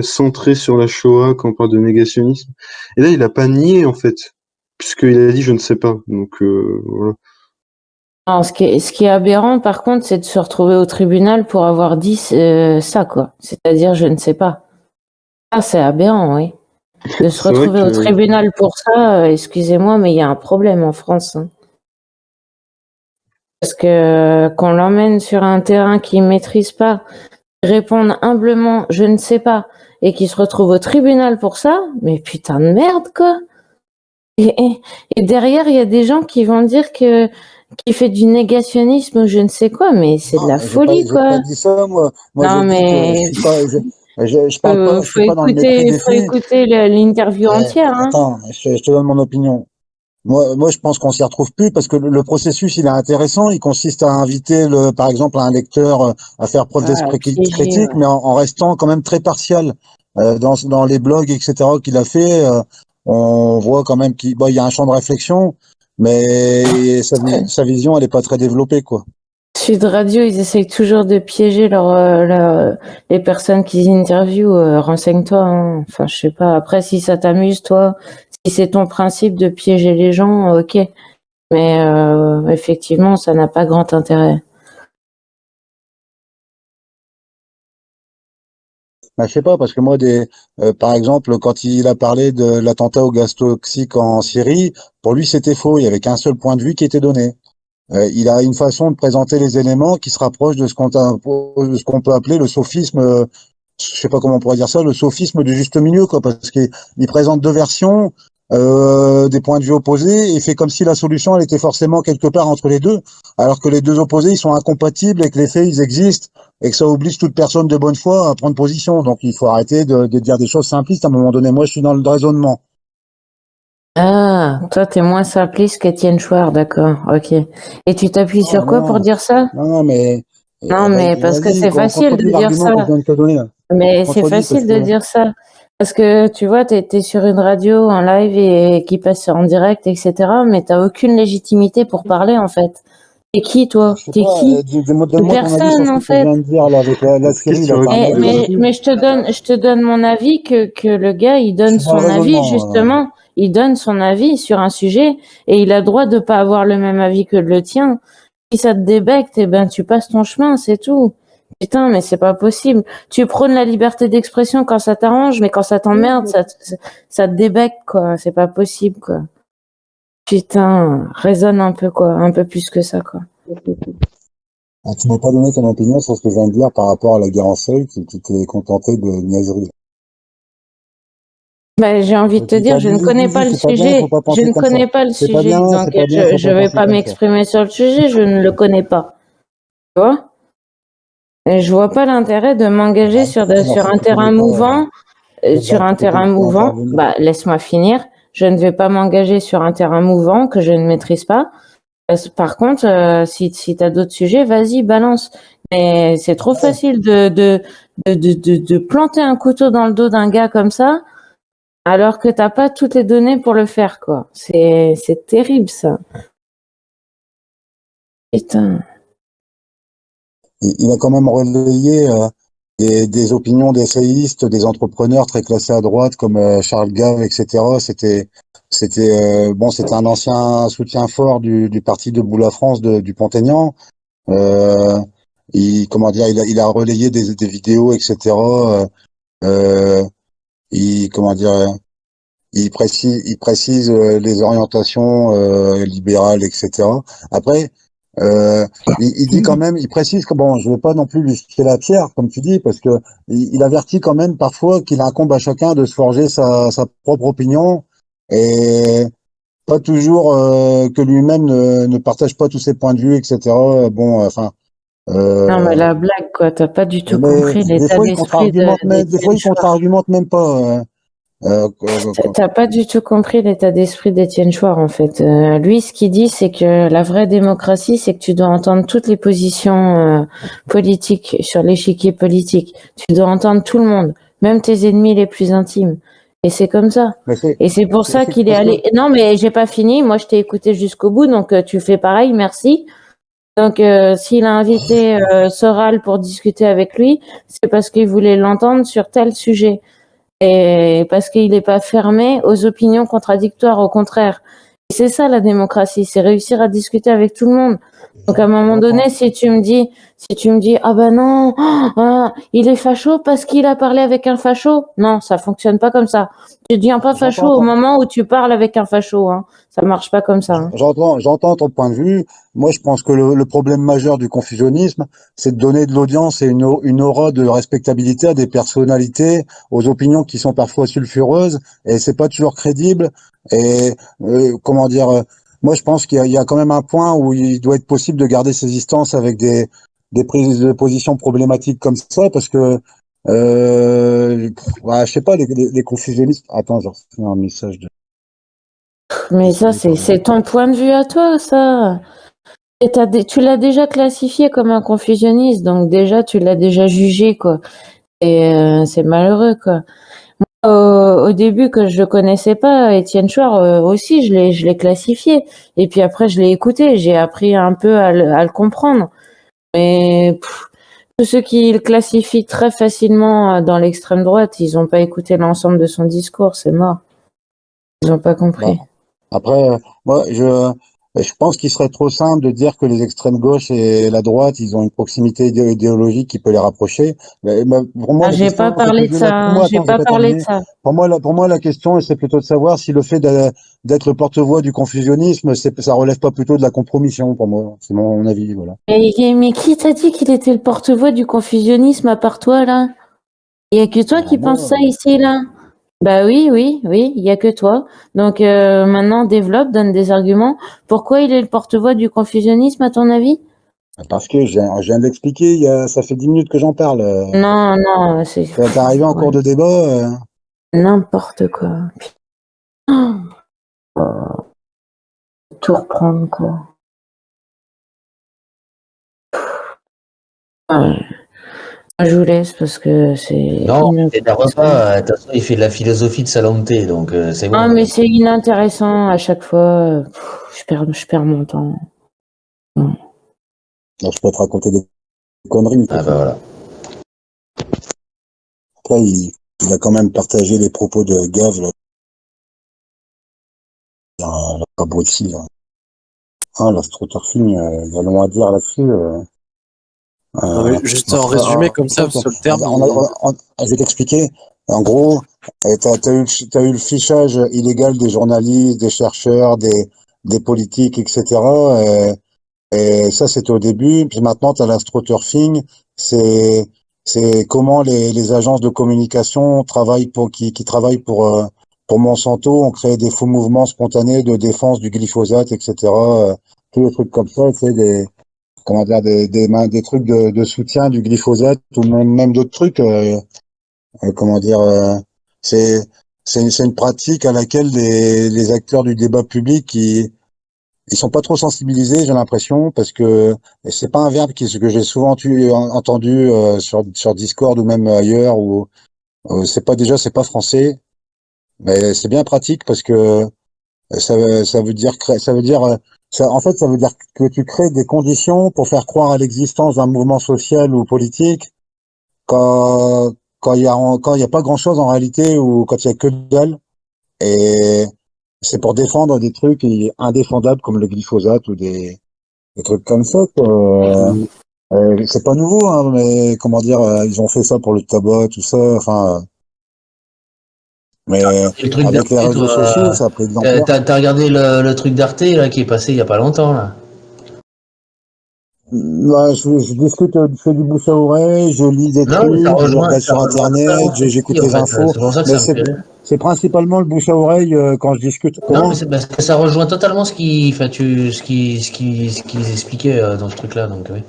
centré sur la Shoah quand on parle de négationnisme. Et là, il a pas nié en fait, puisqu'il a dit je ne sais pas. Donc voilà. Non, ce qui est aberrant, par contre, c'est de se retrouver au tribunal pour avoir dit ça, quoi. C'est-à-dire, je ne sais pas. Ah, c'est aberrant, oui. De se C'est vrai retrouver au que tribunal pour ça, excusez-moi, mais il y a un problème en France, hein. Parce que qu'on l'emmène sur un terrain qu'il maîtrise pas, répondre humblement, je ne sais pas, et qu'il se retrouve au tribunal pour ça, mais putain de merde, quoi. Et derrière, il y a des gens qui vont dire qu'il fait du négationnisme ou je ne sais quoi, mais c'est de la folie, J'ai quoi. pas dit ça, moi. Moi, Non, je dis que mais je suis pas, je parle pas, je faut suis pas dans le mépris des faut faits. écouter l'interview entière, hein. Attends, je te donne mon opinion. Moi, je pense qu'on s'y retrouve plus parce que le processus, il est intéressant. Il consiste à inviter, par exemple, un lecteur à faire preuve Ah, d'esprit piégé, critique, ouais. mais en restant quand même très partial. Dans les blogs, etc., qu'il a fait, on voit quand même qu'il y a un champ de réflexion, mais sa vision, elle est pas très développée, quoi. Sud Radio, ils essayent toujours de piéger les personnes qu'ils interviewent. Renseigne-toi, hein. Enfin, je sais pas. Après, si ça t'amuse, toi, si c'est ton principe de piéger les gens, ok. Mais effectivement, ça n'a pas grand intérêt. Bah, je sais pas, parce que moi, par exemple, quand il a parlé de l'attentat au gaz toxique en Syrie, pour lui, c'était faux. Il y avait qu'un seul point de vue qui était donné. Il a une façon de présenter les éléments qui se rapproche de ce qu'on peut appeler le sophisme, je sais pas comment on pourrait dire ça, le sophisme du juste milieu, quoi, parce qu'il présente deux versions, des points de vue opposés, et fait comme si la solution, elle était forcément quelque part entre les deux, alors que les deux opposés, ils sont incompatibles et que les faits, ils existent, et que ça oblige toute personne de bonne foi à prendre position. Donc, il faut arrêter de dire des choses simplistes à un moment donné. Moi, je suis dans le raisonnement. Ah, toi, t'es moins simpliste qu'Étienne Chouard, d'accord, ok. Et tu t'appuies sur quoi pour dire ça? Non, mais Non, mais parce que vas-y, c'est facile de contredis dire l'argument que je ça. viens de te donner, là. Mais c'est Contredis, parce facile de que dire ça. Parce que tu vois, t'es sur une radio en live et qui passe en direct, etc. Mais t'as aucune légitimité pour parler, en fait. T'es qui, toi? T'es qui? donne-moi ton avis sur Personne, ce en que tu fait. viens de dire, là, avec la Syrie, là, t'as un avis là-dessus? Mais je te donne mon avis que le gars, il Je donne suis dans le son avis, raisonnement, justement. Il donne son avis sur un sujet et il a le droit de pas avoir le même avis que le tien. Si ça te débecte, eh ben, tu passes ton chemin, c'est tout. Putain, mais c'est pas possible. Tu prônes la liberté d'expression quand ça t'arrange, mais quand ça t'emmerde, ça te débecte, quoi. C'est pas possible, quoi. Putain, raisonne un peu, quoi. Un peu plus que ça, quoi. Ah, tu m'as pas donné ton opinion sur ce que je viens de dire par rapport à la guerre en Syrie, tu t'es contenté de niaiserie. Bah, j'ai envie de te dire, je ne connais pas le c'est pas bien, sujet. faut pas Je penser ne comme ça. connais pas le C'est pas sujet. bien, Donc, c'est pas bien, faut je pas vais penser pas comme ça. m'exprimer sur le sujet. Je ne le connais pas. Tu vois? Et je vois pas l'intérêt de m'engager sur un terrain mouvant, sur un terrain mouvant. Bah, laisse-moi finir. Je ne vais pas m'engager sur un terrain mouvant que je ne maîtrise pas. Par contre, si t'as d'autres sujets, vas-y, balance. Mais c'est trop facile de planter un couteau dans le dos d'un gars comme ça, alors que t'as pas toutes les données pour le faire, quoi. C'est terrible, ça. Putain. Il a quand même relayé des opinions d'essayistes, des entrepreneurs très classés à droite comme Charles Gave, etc. C'était un ancien soutien fort du parti Debout la France de Dupont-Aignan. Il a relayé des vidéos, etc. Il précise les orientations libérales, etc. Après, il dit quand même, il précise que bon, je veux pas non plus lui jeter la pierre, comme tu dis, parce que il avertit quand même parfois qu'il incombe à chacun de se forger sa propre opinion et pas toujours que lui-même ne partage pas tous ses points de vue, etc. Bon, enfin. Non, mais la blague, quoi. T'as pas du tout Mais compris des l'état fois, il d'esprit contre-argumente même, des fois, il contre-argumente même pas. T'as pas du tout compris l'état d'esprit d'Étienne Chouard, en fait. Lui, ce qu'il dit, c'est que la vraie démocratie, c'est que tu dois entendre toutes les positions politiques sur l'échiquier politique. Tu dois entendre tout le monde, même tes ennemis les plus intimes. Et c'est comme ça. Et c'est pour ça qu'il est allé... Non, mais j'ai pas fini. Moi, je t'ai écouté jusqu'au bout, donc tu fais pareil, merci. Donc, s'il a invité Soral pour discuter avec lui, c'est parce qu'il voulait l'entendre sur tel sujet. Et parce qu'il n'est pas fermé aux opinions contradictoires, au contraire. Et c'est ça la démocratie, c'est réussir à discuter avec tout le monde. Donc à un moment donné, si tu me dis, ah ben non, il est facho parce qu'il a parlé avec un facho, non, ça fonctionne pas comme ça. Tu deviens pas facho au moment où tu parles avec un facho, hein. Ça marche pas comme ça. Hein. J'entends ton point de vue. Moi, je pense que le problème majeur du confusionnisme, c'est de donner de l'audience et une aura de respectabilité à des personnalités, aux opinions qui sont parfois sulfureuses, et c'est pas toujours crédible. Et comment dire, moi, je pense qu'il y a quand même un point où il doit être possible de garder ses distances avec des prises de position problématiques comme ça, parce que je sais pas, les confusionnistes. Attends, j'ai reçu un message de. Mais ça, c'est ton point de vue à toi, ça. Et tu l'as déjà classifié comme un confusionniste, donc déjà, tu l'as déjà jugé, quoi. Et c'est malheureux, quoi. Moi, au début, que je connaissais pas, Étienne Chouard, aussi, je l'ai classifié. Et puis après, je l'ai écouté. J'ai appris un peu à le comprendre. Mais tous ceux qui le classifient très facilement dans l'extrême droite, ils n'ont pas écouté l'ensemble de son discours, c'est mort. Ils n'ont pas compris. Bon. Après, moi, je pense qu'il serait trop simple de dire que les extrêmes gauche et la droite, ils ont une proximité idéologique qui peut les rapprocher. Mais pour moi, j'ai pas parlé de ça. J'ai pas parlé de ça. Pour moi, la question, c'est plutôt de savoir si le fait d'être le porte-voix du confusionnisme, ça relève pas plutôt de la compromission, pour moi. C'est mon avis, voilà. Mais qui t'a dit qu'il était le porte-voix du confusionnisme à part toi, là? Il y a que toi qui penses ça ici, là? Bah oui, il y a que toi. Donc maintenant, développe, donne des arguments. Pourquoi il est le porte-voix du confusionnisme, à ton avis? Parce que je viens de l'expliquer, ça fait 10 minutes que j'en parle. Non, c'est... T'es arrivé en cours de débat N'importe quoi. Tout reprendre, quoi. Ouais. Je vous laisse parce que c'est... Non, t'énerve pas. De toute façon, il fait de la philosophie de salon de thé, donc c'est bon. Ah, mais c'est inintéressant à chaque fois. Je perds mon temps. Non, je peux te raconter des conneries. Ah bah voilà. Après, il a quand même partagé les propos de Gave, là. La cabrotie, là. Ah, l'astroturfing, il y a long à dire là-dessus. Juste en résumé comme ça, sur le terme. Je vais t'expliquer. En gros, t'as eu le fichage illégal des journalistes, des chercheurs, des politiques, etc. Et ça, c'était au début. Puis maintenant, t'as l'astroturfing. C'est comment les agences de communication qui travaillent pour Monsanto ont créé des faux mouvements spontanés de défense du glyphosate, etc. Tous les trucs comme ça, tu sais, des trucs de soutien du glyphosate ou même d'autres trucs. C'est une pratique à laquelle les acteurs du débat public ils sont pas trop sensibilisés, j'ai l'impression, parce que c'est pas un verbe que j'ai souvent entendu sur Discord ou même ailleurs, où c'est pas français, mais c'est bien pratique parce que ça veut dire en fait ça veut dire que tu crées des conditions pour faire croire à l'existence d'un mouvement social ou politique quand il y a pas grand chose en réalité, ou quand il y a que dalle, et c'est pour défendre des trucs indéfendables comme le glyphosate ou des trucs comme ça, quoi. C'est pas nouveau, hein, mais ils ont fait ça pour le tabac, tout ça, enfin. Mais Le truc avec les réseaux sociaux, ça a pris de l'ampleur. T'as regardé le truc d'Arte là qui est passé il y a pas longtemps là. Bah, je discute, je fais du bouche à oreille, je lis des trucs, je regarde sur internet, j'écoute les infos. Mais c'est principalement le bouche à oreille quand je discute. Non, mais c'est parce que ça rejoint totalement ce qu'ils expliquaient dans ce truc-là, donc oui.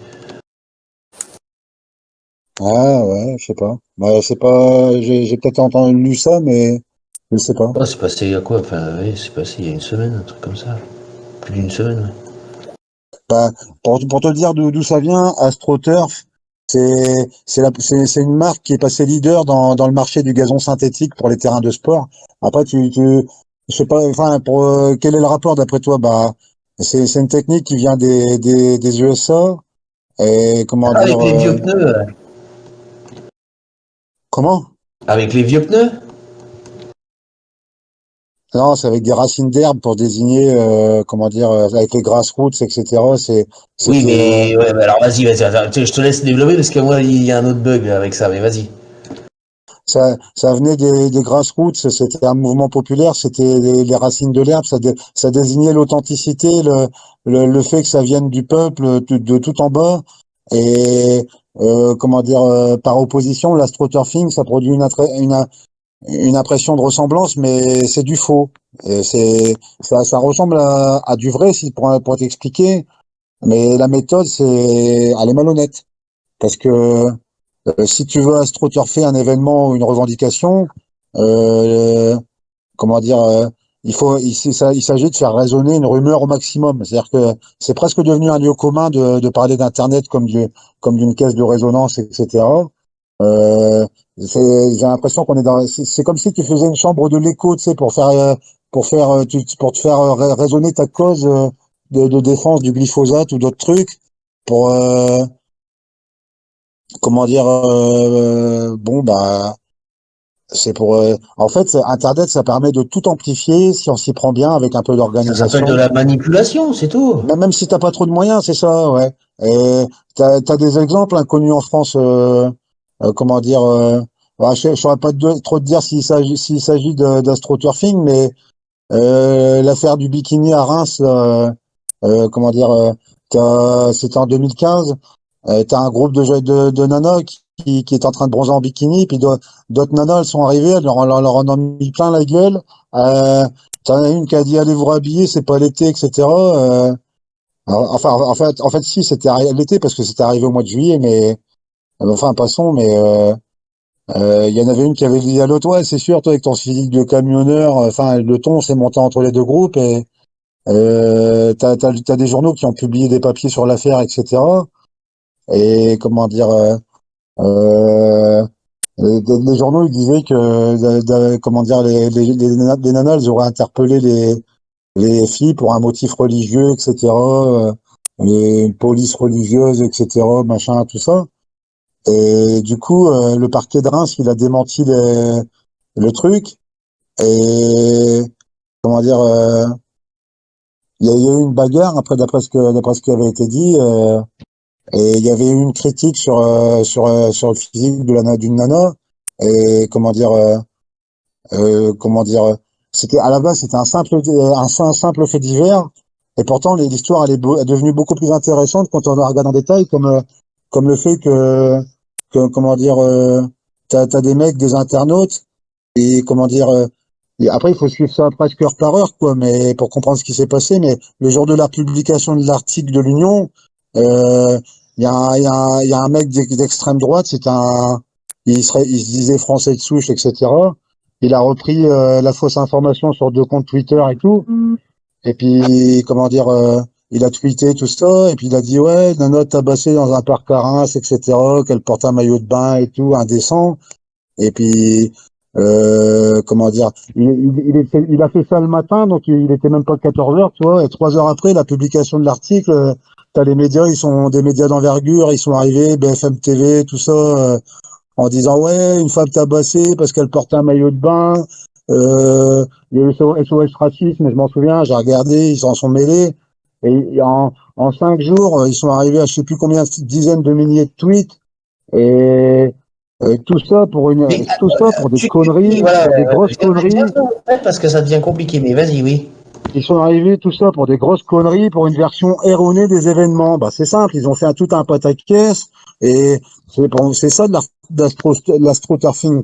Ah ouais, je sais pas. Bah, j'ai peut-être lu ça, mais Je sais pas. Oh, c'est passé il y a quoi? Enfin, oui, c'est passé il y a une semaine, un truc comme ça. Plus d'une semaine, ouais. Bah, pour te dire d'où ça vient, AstroTurf, c'est une marque qui est passée leader dans le marché du gazon synthétique pour les terrains de sport. Après, je sais pas, enfin, quel est le rapport d'après toi? Bah, c'est une technique qui vient des USA et comment dire, Avec les vieux pneus. comment? Avec les vieux pneus? Non, c'est avec des racines d'herbe pour désigner, comment dire, avec les grassroots, etc. Oui, C'était, mais ouais, bah alors vas-y, attends, je te laisse développer parce que moi, il y a un autre bug avec ça, mais vas-y. ça venait des grassroots, c'était un mouvement populaire, c'était les racines de l'herbe, ça désignait l'authenticité, le fait que ça vienne du peuple, de tout en bas, et comment dire, par opposition, l'astroturfing, ça produit une impression de ressemblance, mais c'est du faux. Et ça ressemble à du vrai, si pour t'expliquer, mais la méthode, elle est malhonnête, parce que si tu veux astroturfer un événement ou une revendication, euh, comment dire, il s'agit de faire résonner une rumeur au maximum. C'est-à-dire que c'est presque devenu un lieu commun de parler d'Internet comme d'une caisse de résonance, etc. Euh, j'ai l'impression qu'on est c'est comme si tu faisais une chambre de l'écho, tu sais, pour te faire résonner ta cause de défense du glyphosate ou d'autres trucs pour, comment dire, bon, bah, c'est pour, en fait, Internet, ça permet de tout amplifier si on s'y prend bien avec un peu Ça s'appelle de d'organisation. la manipulation, c'est tout. Même si t'as pas trop de moyens, c'est ça, ouais. Et t'as des exemples inconnus en France, comment dire, je saurais pas trop te dire s'il s'agit d'astroturfing, mais l'affaire du bikini à Reims, comment dire, c'était en 2015. T'as un groupe de nanas qui est en train de bronzer en bikini, puis d'autres nanas, elles sont arrivées, elles leur en ont mis plein la gueule. Euh, T'en as une qui a dit allez vous rhabiller, c'est pas l'été, etc. Enfin, en fait, si, c'était l'été parce que c'était arrivé au mois de juillet, mais enfin, passons. Mais il y en avait une qui avait dit à l'autre, ouais, c'est sûr, toi avec ton physique de camionneur, enfin, le ton s'est monté entre les deux groupes et t'as des journaux qui ont publié des papiers sur l'affaire, etc. Et comment dire, les journaux ils disaient que, comment dire, les nanas, elles auraient interpellé les filles pour un motif religieux, etc. Les polices religieuses, etc. Machin, tout ça. Et du coup, le parquet de Reims, il a démenti le truc. Et comment dire, il y a eu une bagarre après, d'après ce qui avait été dit. Et il y avait eu une critique sur le physique d'une nana. Et comment dire, c'était à la base c'était un simple fait divers, et pourtant l'histoire est devenue beaucoup plus intéressante quand on la regarde en détail, comme le fait que comment dire, t'as des mecs, des internautes, et comment dire, et après il faut suivre ça presque heure par heure, quoi, mais pour comprendre ce qui s'est passé. Mais le jour de la publication de l'article de l'Union, il y a un mec d'extrême droite, il se disait français de souche, etc. Il a repris la fausse information sur 2 comptes Twitter et tout. Et puis, comment dire, il a tweeté tout ça. Et puis, il a dit, ouais, nana tabassée dans un parc à Reims, etc., qu'elle porte un maillot de bain et tout, indécent. Et puis, comment dire, il a fait ça le matin, donc il était même pas 14 heures, tu vois. Et 3 heures après la publication de l'article, t'as les médias, ils sont des médias d'envergure, ils sont arrivés, BFM TV, tout ça, en disant ouais, une femme tabassée parce qu'elle porte un maillot de bain. Le SOS racisme, je m'en souviens, j'ai regardé, ils s'en sont mêlés. Et en 5 jours, ils sont arrivés à je sais plus combien, dizaines de milliers de tweets. Et tout ça pour des conneries, Voilà, pour des grosses conneries. parce que ça devient compliqué, mais vas-y, oui. Ils sont arrivés, tout ça, pour des grosses conneries, pour une version erronée des événements. Bah, c'est simple, ils ont fait tout un pataquès, et c'est ça de l'astroturfing.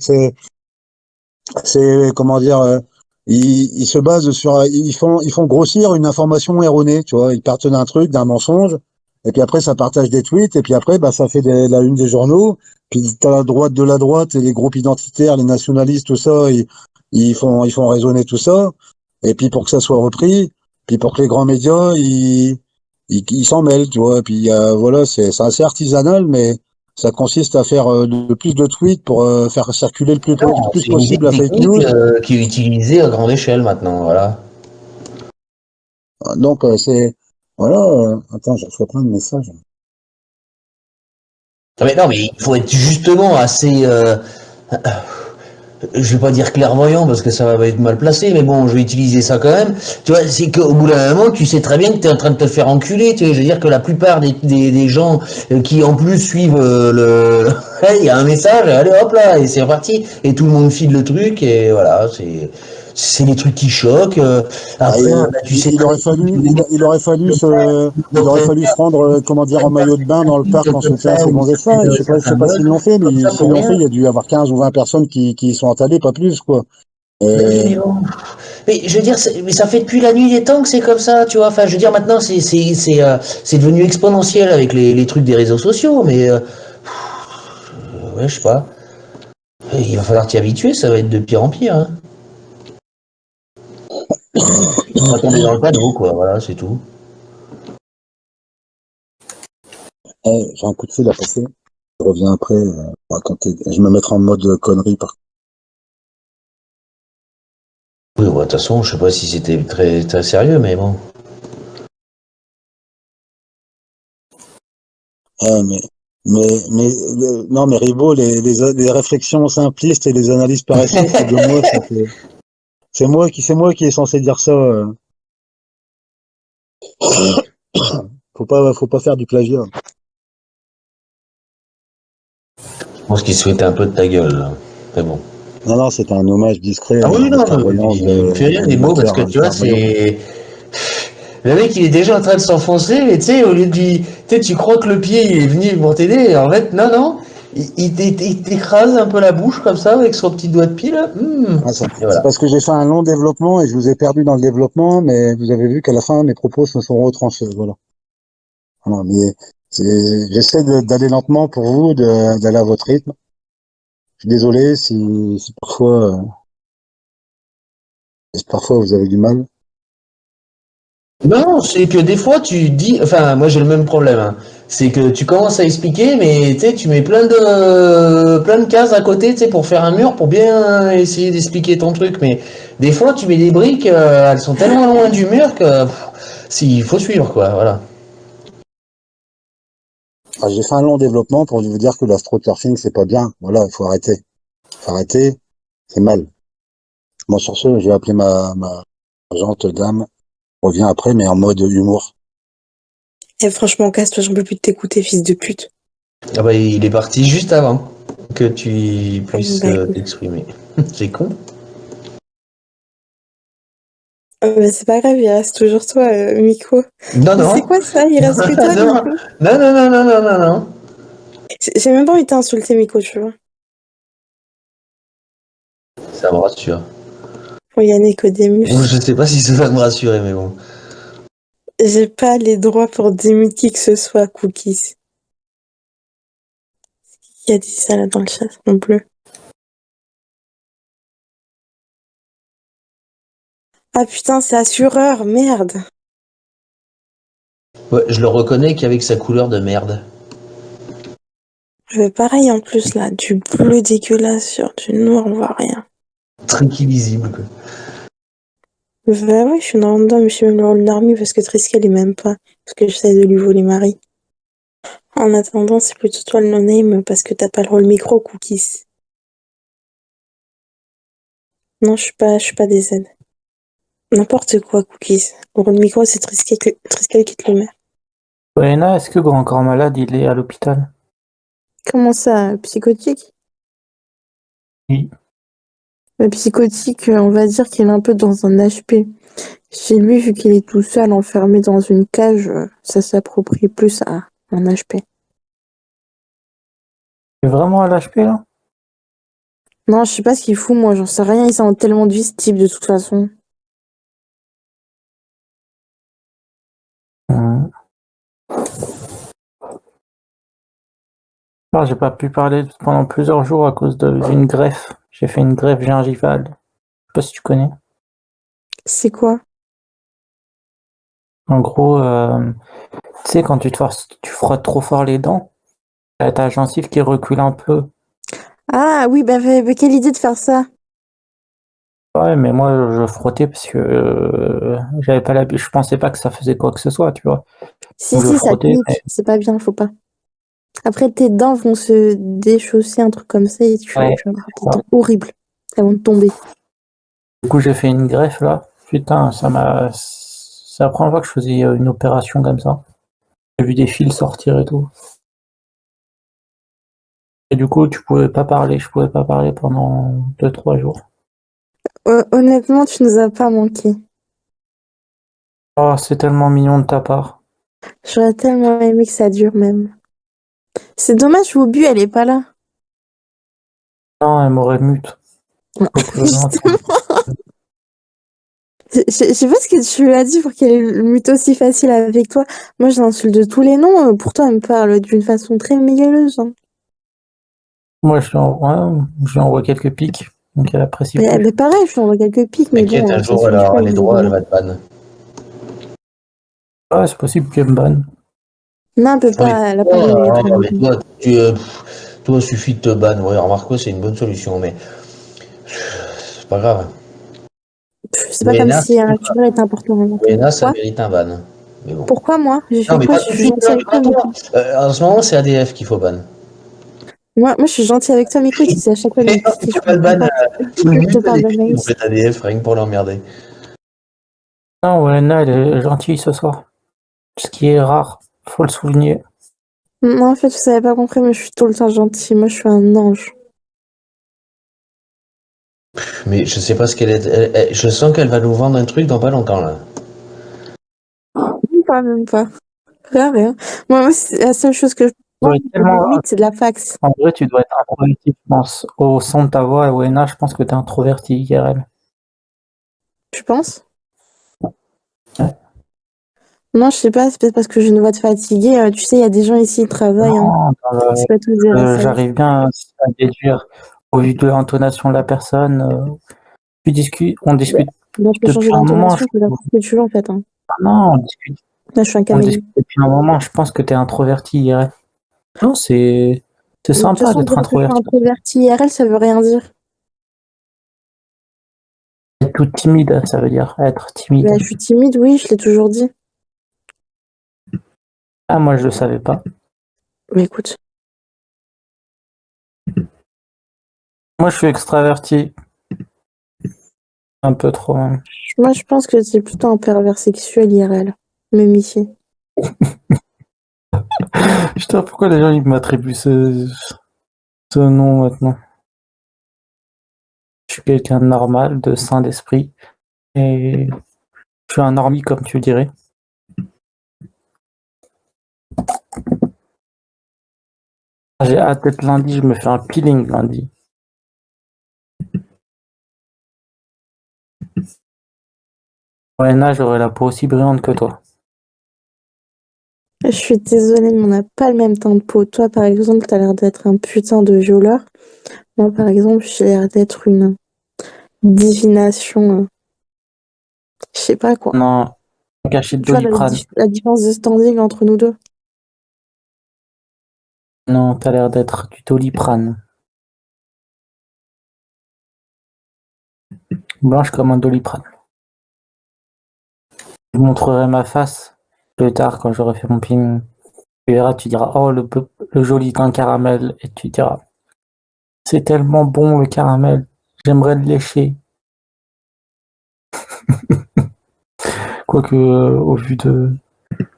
Comment dire, ils se basent ils font grossir une information erronée, tu vois. Ils partent d'un truc, d'un mensonge, et puis après, ça partage des tweets, et puis après, bah, ça fait la une des journaux. Puis t'as la droite de la droite et les groupes identitaires, les nationalistes, tout ça, ils font raisonner tout ça, et puis pour que ça soit repris, puis pour que les grands médias, ils s'en mêlent, tu vois. Et puis voilà, c'est assez artisanal, mais ça consiste à faire le plus de tweets pour faire circuler le plus C'est une possible la fake technique news. qui est utilisée à grande échelle maintenant, voilà. Donc c'est voilà. Attends, je reçois plein de messages. Mais non, mais il faut être justement assez, je vais pas dire clairvoyant parce que ça va être mal placé, mais bon, je vais utiliser ça quand même. Tu vois, c'est qu'au bout d'un moment, tu sais très bien que tu es en train de te faire enculer. Tu vois, je veux dire que la plupart des gens qui en plus suivent hey, il y a un message, allez hop là, et c'est reparti. Et tout le monde file le truc, et voilà, c'est des trucs qui choquent. Après, tu sais Il aurait fallu se rendre, comment dire, en maillot de bain dans le parc en soutien à ces gonzesses-là. Je sais pas s'ils l'ont fait, mais s'ils l'ont fait, il y a dû y avoir 15 ou 20 personnes qui y sont attardées, pas plus, quoi. Mais je veux dire, mais ça fait depuis la nuit des temps que c'est comme ça, tu vois. Enfin, je veux dire, maintenant, c'est devenu exponentiel avec les trucs des réseaux sociaux, mais ouais, je sais pas. Il va falloir t'y habituer, ça va être de pire en pire. Hein. On va tomber dans le panneau, quoi. Voilà, c'est tout. J'ai un coup de fil à passer. Je reviens après pour raconter. Je me mettrai en mode connerie par. Oui, bah, de toute façon, je sais pas si c'était très, très sérieux, mais bon. Non, mais Ribaud, les réflexions simplistes et les analyses paresseuses, c'est de moi, ça fait. C'est moi qui est censé dire ça. Faut pas faire du plagiat. Je pense qu'il souhaitait un peu de ta gueule, là. Mais bon. Non, c'était un hommage discret Ah à oui, la non, clairvoyance il me fait rire des mots parce que tu vois, c'est. Le mec, il est déjà en train de s'enfoncer, mais tu sais, au lieu de lui. Tu sais, tu crois que le pied, il est venu pour t'aider, et en fait, non. Il t'écrase un peu la bouche comme ça avec son petit doigt de pied là. C'est Voilà. parce que j'ai fait un long développement et je vous ai perdu dans le développement, mais vous avez vu qu'à la fin, mes propos se sont retranchés. Voilà. Voilà, mais j'essaie d'aller lentement pour vous, d'aller à votre rythme. Je suis désolé si parfois vous avez du mal. Non, c'est que des fois tu dis, enfin moi j'ai le même problème, hein. C'est que tu commences à expliquer, mais tu sais, tu mets plein de cases à côté, tu sais, pour faire un mur, pour bien essayer d'expliquer ton truc, mais des fois tu mets des briques, elles sont tellement loin du mur que s'il faut suivre quoi, voilà. J'ai fait un long développement pour vous dire que l'astroturfing c'est pas bien. Voilà, il faut arrêter. C'est mal. Bon, sur ce, je vais appeler ma agente dame. Je reviens après, mais en mode humour. Franchement, casse-toi, j'en peux plus de t'écouter, fils de pute. Ah bah il est parti juste avant que tu puisses écoute. t'exprimer. C'est con. Mais c'est pas grave, il reste toujours toi, Miko. Non. C'est quoi ça? Il reste que toi, non. Miko? Non. J'ai même pas envie de t'insulter, Miko, tu vois. Ça me rassure. Pour Yannick Odemus. Je sais pas si ça va me rassurer, mais bon. J'ai pas les droits pour démuter qui que ce soit, Cookies. Qui a dit ça là dans le chat non plus? Ah putain, c'est Assureur, merde. Ouais, je le reconnais qu'avec sa couleur de merde. Pareil en plus là, du bleu dégueulasse sur du noir, on voit rien. Truc illisible quoi. Bah ouais, je suis une random, je suis même le rôle d'armée parce que Triskel il m'aime pas. Parce que j'essaie de lui voler Marie. En attendant, c'est plutôt toi le no-name parce que t'as pas le rôle micro, Cookies. Non, je suis pas des Z. N'importe quoi, Cookies. Le rôle micro, c'est Triskel qui te le met. Elena, est-ce que Grand Malade, il est à l'hôpital? Comment ça, psychotique? Oui. Le psychotique, on va dire qu'il est un peu dans un HP. Chez lui, vu qu'il est tout seul, enfermé dans une cage, ça s'approprie plus à un HP. C'est vraiment à l'HP là? Non, je sais pas ce qu'il fout, moi, j'en sais rien, ils sont tellement de vie ce type de toute façon. Ah, j'ai pas pu parler pendant plusieurs jours à cause d'une greffe. J'ai fait une greffe gingivale. sais pas si tu connais. C'est quoi? En gros, tu sais, quand tu frottes trop fort les dents, t'as ta gencive qui recule un peu. Ah oui, bah, quelle idée de faire ça. Ouais, mais moi, je frottais parce que j'avais pas l'habitude, je pensais pas que ça faisait quoi que ce soit, tu vois. Si, Donc je si, ça frottais, mais pique. C'est pas bien, faut pas. Après, tes dents vont se déchausser, un truc comme ça, et tu vas ouais. avoir des dents horribles. Elles vont te tomber. Du coup, j'ai fait une greffe là. Putain, c'est la première fois que je faisais une opération comme ça. J'ai vu des fils sortir et tout. Et du coup, je pouvais pas parler pendant 2-3 jours. Honnêtement, tu nous as pas manqué. Oh, c'est tellement mignon de ta part. J'aurais tellement aimé que ça dure même. C'est dommage, Wobu, elle est pas là. Non, elle m'aurait mute. Justement. Je sais pas ce que tu lui as dit pour qu'elle mute aussi facile avec toi. Moi, je l'insulte de tous les noms. Pourtant, elle me parle d'une façon très mielleuse. Hein. Moi, je lui envoie quelques pics. Donc elle apprécie plus. Mais pareil, je lui envoie quelques pics, mais T'inquiète, bon, un ça jour, elle suffit aura pas. les droits, elle va te ban. Ouais, c'est possible qu'elle me banne. Non, elle peut pas. Elle a pas de mais toi, suffit de te ban. Ouais, remarque, c'est une bonne solution, mais c'est pas grave. C'est pas comme si un YouTuber était important. Wena, ça Quoi mérite un ban. Mais bon. Pourquoi moi? J'ai fait Non, mais quoi? pas Je tout de suis suite, gentille non, avec toi, mais pas Miku. toi. En ce moment, c'est ADF qu'il faut ban. Moi, je suis gentille avec toi, Miku. Tu dis à chaque fois, mais Tu peux pas le ban tout le je te but parle de d'écrire Maïs. en fait ADF, rien que pour l'emmerder. Non, ouais, elle est gentille ce soir. Ce qui est rare, faut le souligner. Non, en fait, vous avez pas compris, mais je suis tout le temps gentille. Moi, je suis un ange. Mais je sais pas ce qu'elle est. Je sens qu'elle va nous vendre un truc dans pas longtemps là. Même pas. Rien. Moi, c'est la seule chose que je pense, c'est de la fax. En vrai, tu dois être introverti, je pense. Au son de ta voix, Wena, je pense que t'es introverti, IRL. Tu penses? Non, je sais pas, c'est peut-être parce que j'ai une voix de fatiguée. Tu sais, il y a des gens ici qui travaillent. Hein. C'est pas tout dire. J'arrive bien à déduire, au vu de l'intonation de la personne. On discute Là, je peux changer depuis un moment. d'intonation, je peux faire ce que tu veux, en fait. Hein. Non, on discute. Là, je suis un On caméléon. discute depuis un moment. Je pense que t'es introverti, IRL. Non, c'est sympa d'être introverti. Introverti IRL, ça veut rien dire. Être tout timide, ça veut dire être timide. Bah, je suis timide, oui, je l'ai toujours dit. Ah, moi, je le savais pas. Mais écoute. Moi, je suis extraverti. Un peu trop, même. Moi, je pense que c'est plutôt un pervers sexuel IRL. Même ici. Putain, pourquoi les gens ils m'attribuent ce nom maintenant? Je suis quelqu'un de normal, de sain d'esprit. Et je suis un normie, comme tu dirais. J'ai hâte d'être lundi, je me fais un peeling lundi. Ouais, là, j'aurai la peau aussi brillante que toi. Je suis désolée, mais on n'a pas le même teint de peau. Toi, par exemple, t'as l'air d'être un putain de violeur. Moi, par exemple, j'ai l'air d'être une divination. Je sais pas quoi. Non, caché de Tu vois Doliprane. la différence de standing entre nous deux? Non, t'as l'air d'être du Doliprane. Blanche comme un Doliprane. Je vous montrerai ma face plus tard quand j'aurai fait mon peeling. Tu verras, tu diras, oh, le joli teint caramel. Et tu diras, c'est tellement bon le caramel, j'aimerais le lécher. Quoique, au vu de...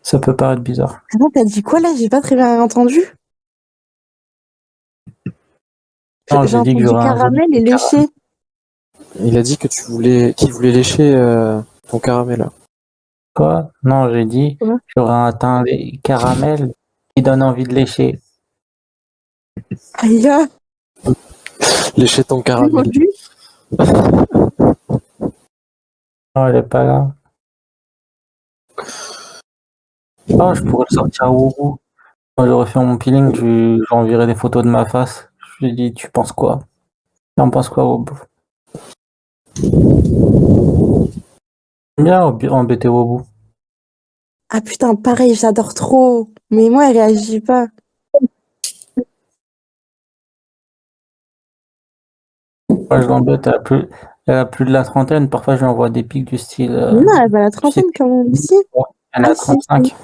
Ça peut paraître bizarre. Attends, t'as dit quoi là? J'ai pas très bien entendu. Non, J'ai j'ai dit que entendu j'aurais un joli caramel et léché. Il a dit que qu'il voulait lécher ton caramel. Quoi? Non, j'ai dit j'aurais un teint caramel qui donne envie de lécher. Aïe! Lécher ton caramel. Non, elle est pas là. Oh, je pourrais le sortir à Wourou. Quand j'aurais fait mon peeling, j'enverrai des photos de ma face. Je lui ai dit, tu penses quoi? Tu en penses quoi, Wourou? Bien embêter Wobu. Ah putain, pareil, j'adore trop. Mais moi, elle réagit pas. Moi, je l'embête, elle a plus de la trentaine. Parfois, je lui envoie des pics du style. Non, elle va à la trentaine quand même. Si. Elle a Ah, si. 35.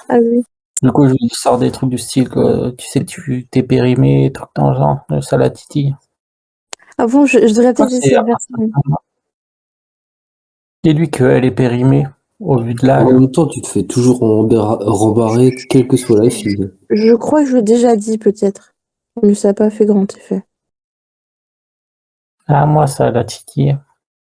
Ah oui. Du coup, je lui sors des trucs du style, tu sais, tu t'es périmé, trucs dans le genre, ça la titille. Ah bon, je devrais peut-être essayer de faire ça. Dis-lui qu'elle est périmée, au vu de l'âge. En même temps, tu te fais toujours rembarrer, quelle que soit la fille. Je crois que je l'ai déjà dit, peut-être. Mais ça n'a pas fait grand effet. Ah, moi, ça la titille.